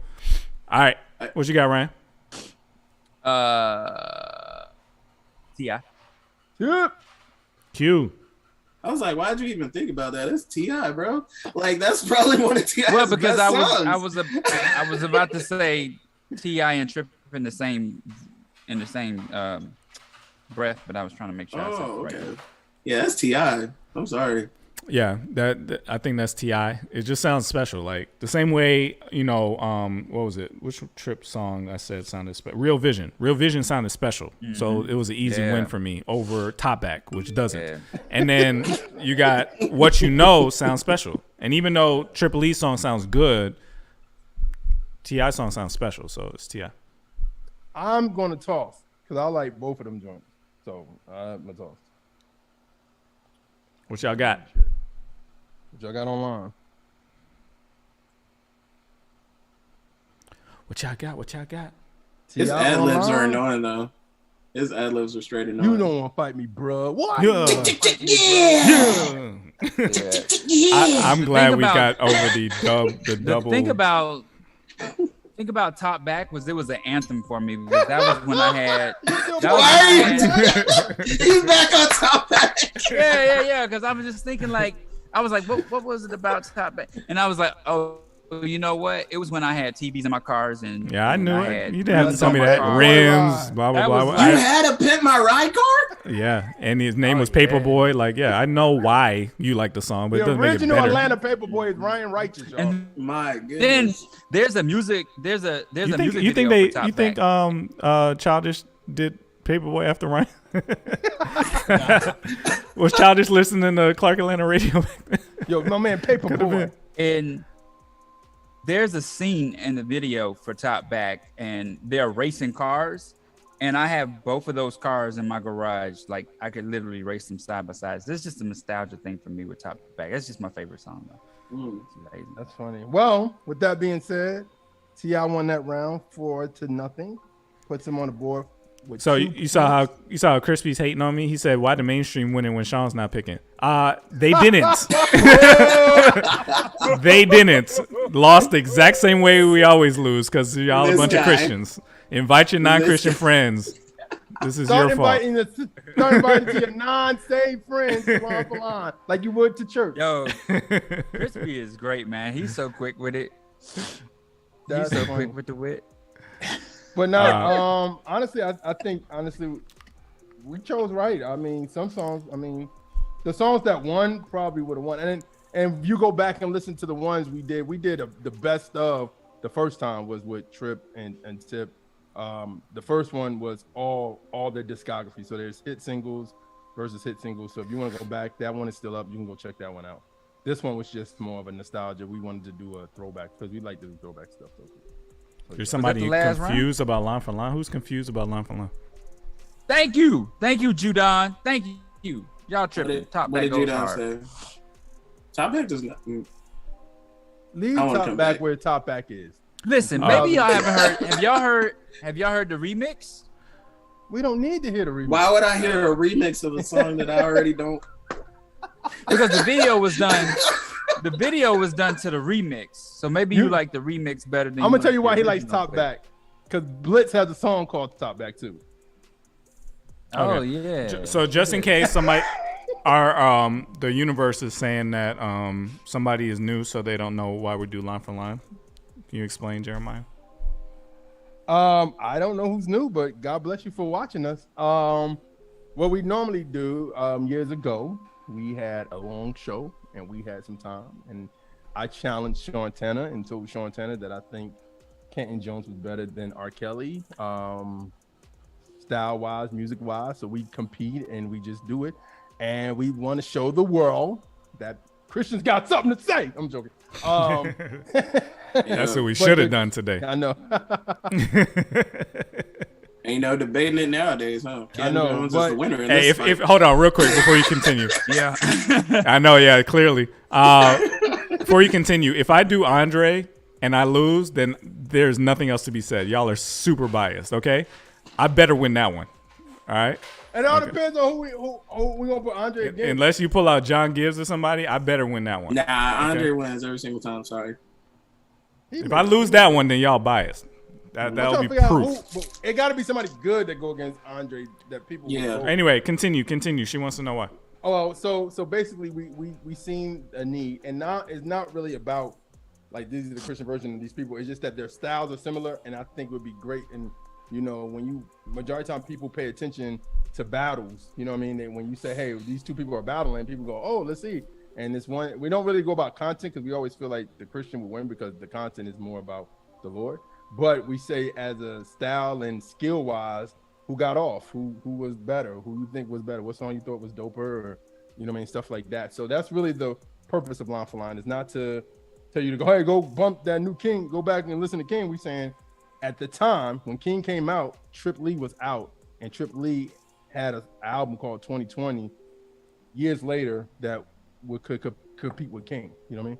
All right, what you got, Ryan? T.I. Yep. Q. I was like, why'd you even think about that? It's T.I., bro. Like that's probably one of T.I.'s Well, because best I songs. was about to say T.I. and Trip in the same breath, but I was trying to make sure I said it right. Okay. Yeah, that's T.I. I'm sorry. Yeah, that I think that's T.I. It just sounds special, like the same way what was it? Which Trip song I said sounded special? Real Vision. Real Vision sounded special, so it was an easy win for me over Top Back, which doesn't. Yeah. And then you got What You Know sounds special, and even though Triple E song sounds good, T.I. song sounds special, so it's T.I. I'm gonna toss because I like both of them joints. So I'm gonna toss. What y'all got? What y'all got online? What y'all got? His ad libs are annoying though. His ad libs are straight annoying. You don't want to fight me, bro. What? Yeah. I'm glad we got over the double. Think about Top Back was an anthem for me because that was when I had. He's back on Top Back. Yeah. Because I was just thinking what was it about Top Back? And I was like, oh, you know what? It was when I had TVs in my cars and I knew it. You didn't have to tell me that. Rims, blah blah blah. You had a Pimp My Ride card? Yeah, and his name was Paperboy. Like, yeah, I know why you like the song, but it doesn't make it better. The original Atlanta Paperboy is Ryan Righteous, y'all. And my goodness. Then there's a music. There's a music. You think video for Top you think Childish did Paperboy after Ryan? Was Childish listening to Clark Atlanta radio? Yo, my man Paperboy. And there's a scene in the video for Top Back, and they're racing cars, and I have both of those cars in my garage. Like I could literally race them side by side. This is just a nostalgia thing for me with Top Back. That's just my favorite song, though. That's funny. Well, with that being said, T.I. won that round 4-0. Puts him on the board. So you saw how Crispy's hating on me. He said, "Why the mainstream winning when Sean's not picking?" They didn't. They didn't. Lost the exact same way we always lose because y'all a bunch of Christians. Invite your non-Christian friends. This is your fault. Start inviting to your non-saved friends to line for line, like you would to church. Yo, Crispy is great, man. He's so quick with it. That's He's so funny. quick with the wit. But no, honestly, I think we chose right. I mean, some songs. I mean, the songs that won probably would have won. And if you go back and listen to the ones we did the best of the first time was with Trip and Tip. The first one was all their discography. So there's hit singles versus hit singles. So if you want to go back, that one is still up. You can go check that one out. This one was just more of a nostalgia. We wanted to do a throwback because we like to do throwback stuff. There's somebody confused about line for line. Who's confused about line for line? Thank you, Judon. Thank you. Y'all tripping. Top back goes hard. Top back does not. Leave top back where top back is. Listen, maybe y'all haven't heard. Have y'all heard the remix? We don't need to hear the remix. Why would I hear a remix of a song that I already don't? Because the video was done. The video was done to the remix, so maybe you like the remix better than. I'm gonna tell you why he likes Top Back, because Blitz has a song called Top Back too. Oh yeah. So just in case somebody, the universe is saying that somebody is new, so they don't know why we do line for line. Can you explain, Jeremiah? I don't know who's new, but God bless you for watching us. What we normally do years ago, we had a long show and we had some time, and I challenged Sean Tanner and told Sean Tanner that I think Kenton Jones was better than R. Kelly, style wise, music wise. So we compete and we just do it, and we want to show the world that Christians got something to say. I'm joking. That's what we should have done today. I know. Ain't no debating it nowadays, huh? I know. Jones is the winner. Hey, if hold on real quick before you continue. Yeah. I know. Yeah, clearly. Before you continue, if I do Andre and I lose, then there's nothing else to be said. Y'all are super biased. Okay, I better win that one. All right. It all depends on who we gonna put Andre against. Unless you pull out John Gibbs or somebody, I better win that one. Nah, Andre wins every single time. Sorry. If I lose that one, then y'all biased. That'll be proof. It got to be somebody good that go against Andre that people. Yeah. Anyway, continue. She wants to know why. Oh, so basically we seen a need, and now it's not really about like these are the Christian version of these people. It's just that their styles are similar, and I think it would be great. And you know, when you majority of the time people pay attention to battles, you know what I mean? And when you say, hey, these two people are battling, people go, oh, let's see. And this one, we don't really go about content because we always feel like the Christian will win because the content is more about the Lord. But we say as a style and skill wise, who got off, who was better, who you think was better, what song you thought was doper, or you know what I mean, stuff like that. So that's really the purpose of Line for Line, is not to tell you to go, hey, go bump that new King, go back and listen to King. We saying at the time when King came out, Trip Lee was out, and Trip Lee had an album called 2020 years later that could compete with King. You know what I mean?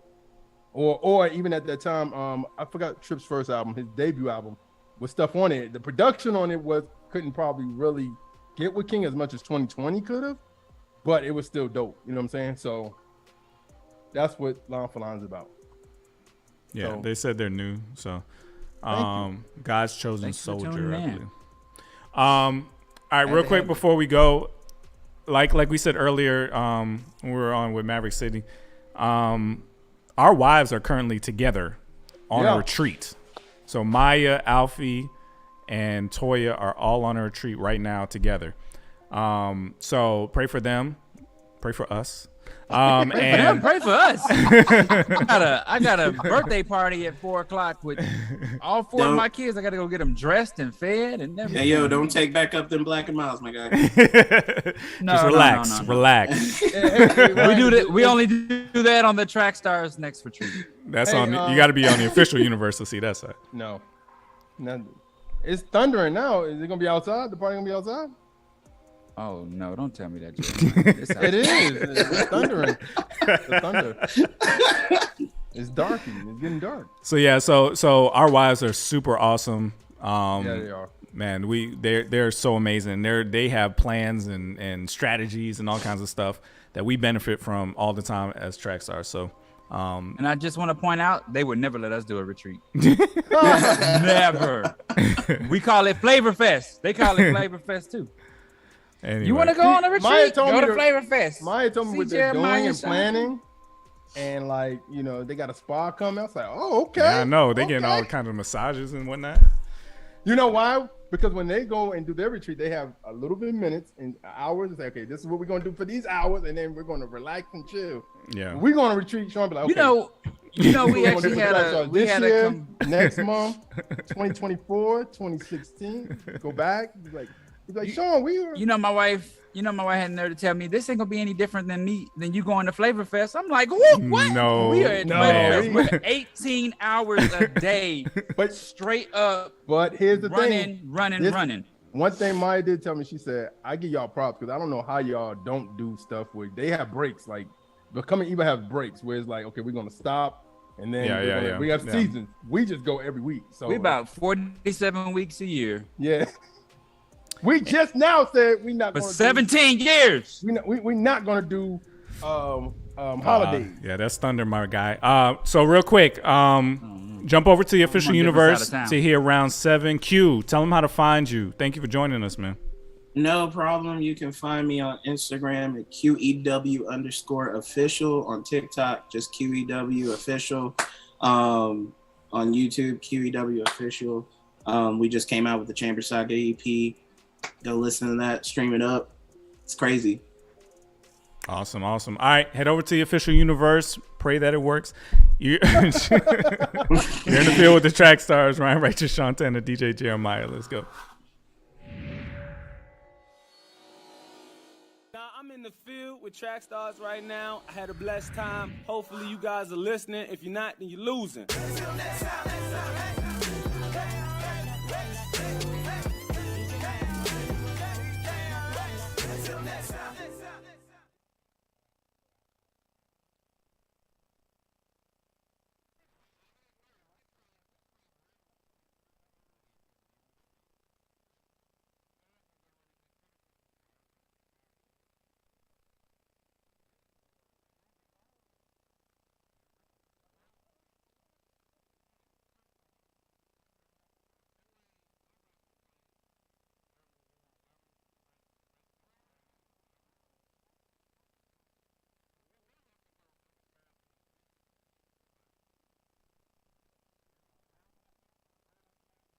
Or even at that time, I forgot Trip's first album, his debut album, with stuff on it. The production on it couldn't probably really get with King as much as 2020 could have, but it was still dope. You know what I'm saying? So that's what Line for Line is about. Yeah, they said they're new. So God's chosen soldier, I believe. All right, real quick before we go, like we said earlier, when we were on with Maverick City, our wives are currently together on a retreat. So Maya, Alfie, and Toya are all on a retreat right now together. So pray for them. Pray for us. And pray for us. I got a birthday party at 4:00 with all four of my kids. I got to go get them dressed and fed and everything. Hey, yo, don't take back up them Black and Miles, my guy. Just relax. Relax. We do that. We only do that on the Trackstarz next retreat. That's on. You got to be on the official universe to see that side. No, it's thundering now. Is it gonna be outside? The party gonna be outside? Oh no! Don't tell me that. It is. It's thundering. The thunder. It's darking. It's getting dark. So yeah, so our wives are super awesome. Yeah, they are. Man, they're so amazing. They have plans and strategies and all kinds of stuff that we benefit from all the time as Trackstar. So, and I just want to point out, they would never let us do a retreat. Never. We call it Flavor Fest. They call it Flavor Fest too. Anyway. You want to go on a retreat? Go to Flavor Fest. Maya told me what they're Jeremiah doing and Sean. planning. And like, you know, they got a spa coming. I was like, oh, okay. Yeah, I know. They okay. getting all kinds of massages and whatnot. You know why? Because when they go and do their retreat, they have a little bit of minutes and hours. It's like, okay, this is what we're gonna do for these hours, and then we're gonna relax and chill. Yeah. We're gonna retreat. Sean be like, okay. You know, we actually had next month, 2024, 2016. Go back. He's like, Sean, we were. You know, my wife had the nerve to tell me this ain't gonna be any different than you going to Flavor Fest. I'm like, what? No, we are at Flavor Fest 18 hours a day, but straight up. But here's the thing, running. One thing Maya did tell me, she said, I give y'all props because I don't know how y'all don't do stuff where they have breaks. Like, Becoming Evil have breaks where it's like, okay, we're gonna stop, and then we have seasons. We just go every week. So we about 47 weeks a year. Yeah. We just now said we're not. For 17 years. We're not gonna do holidays. Yeah, that's thunder, my guy. So real quick, jump over to the official universe to hear round 7. Q, tell them how to find you. Thank you for joining us, man. No problem. You can find me on Instagram at QEW_official, on TikTok, just QEW official, on YouTube, QEW official. We just came out with the Chamber Saga EP. Go listen to that, stream it up. It's crazy. Awesome. All right, head over to the official universe. Pray that it works. You're in the field with the Trackstarz, Ryan Righteous, Sean Tanner, DJ Jeremiah. Let's go. I'm in the field with Trackstarz right now. I had a blessed time. Hopefully you guys are listening. If you're not, then you're losing.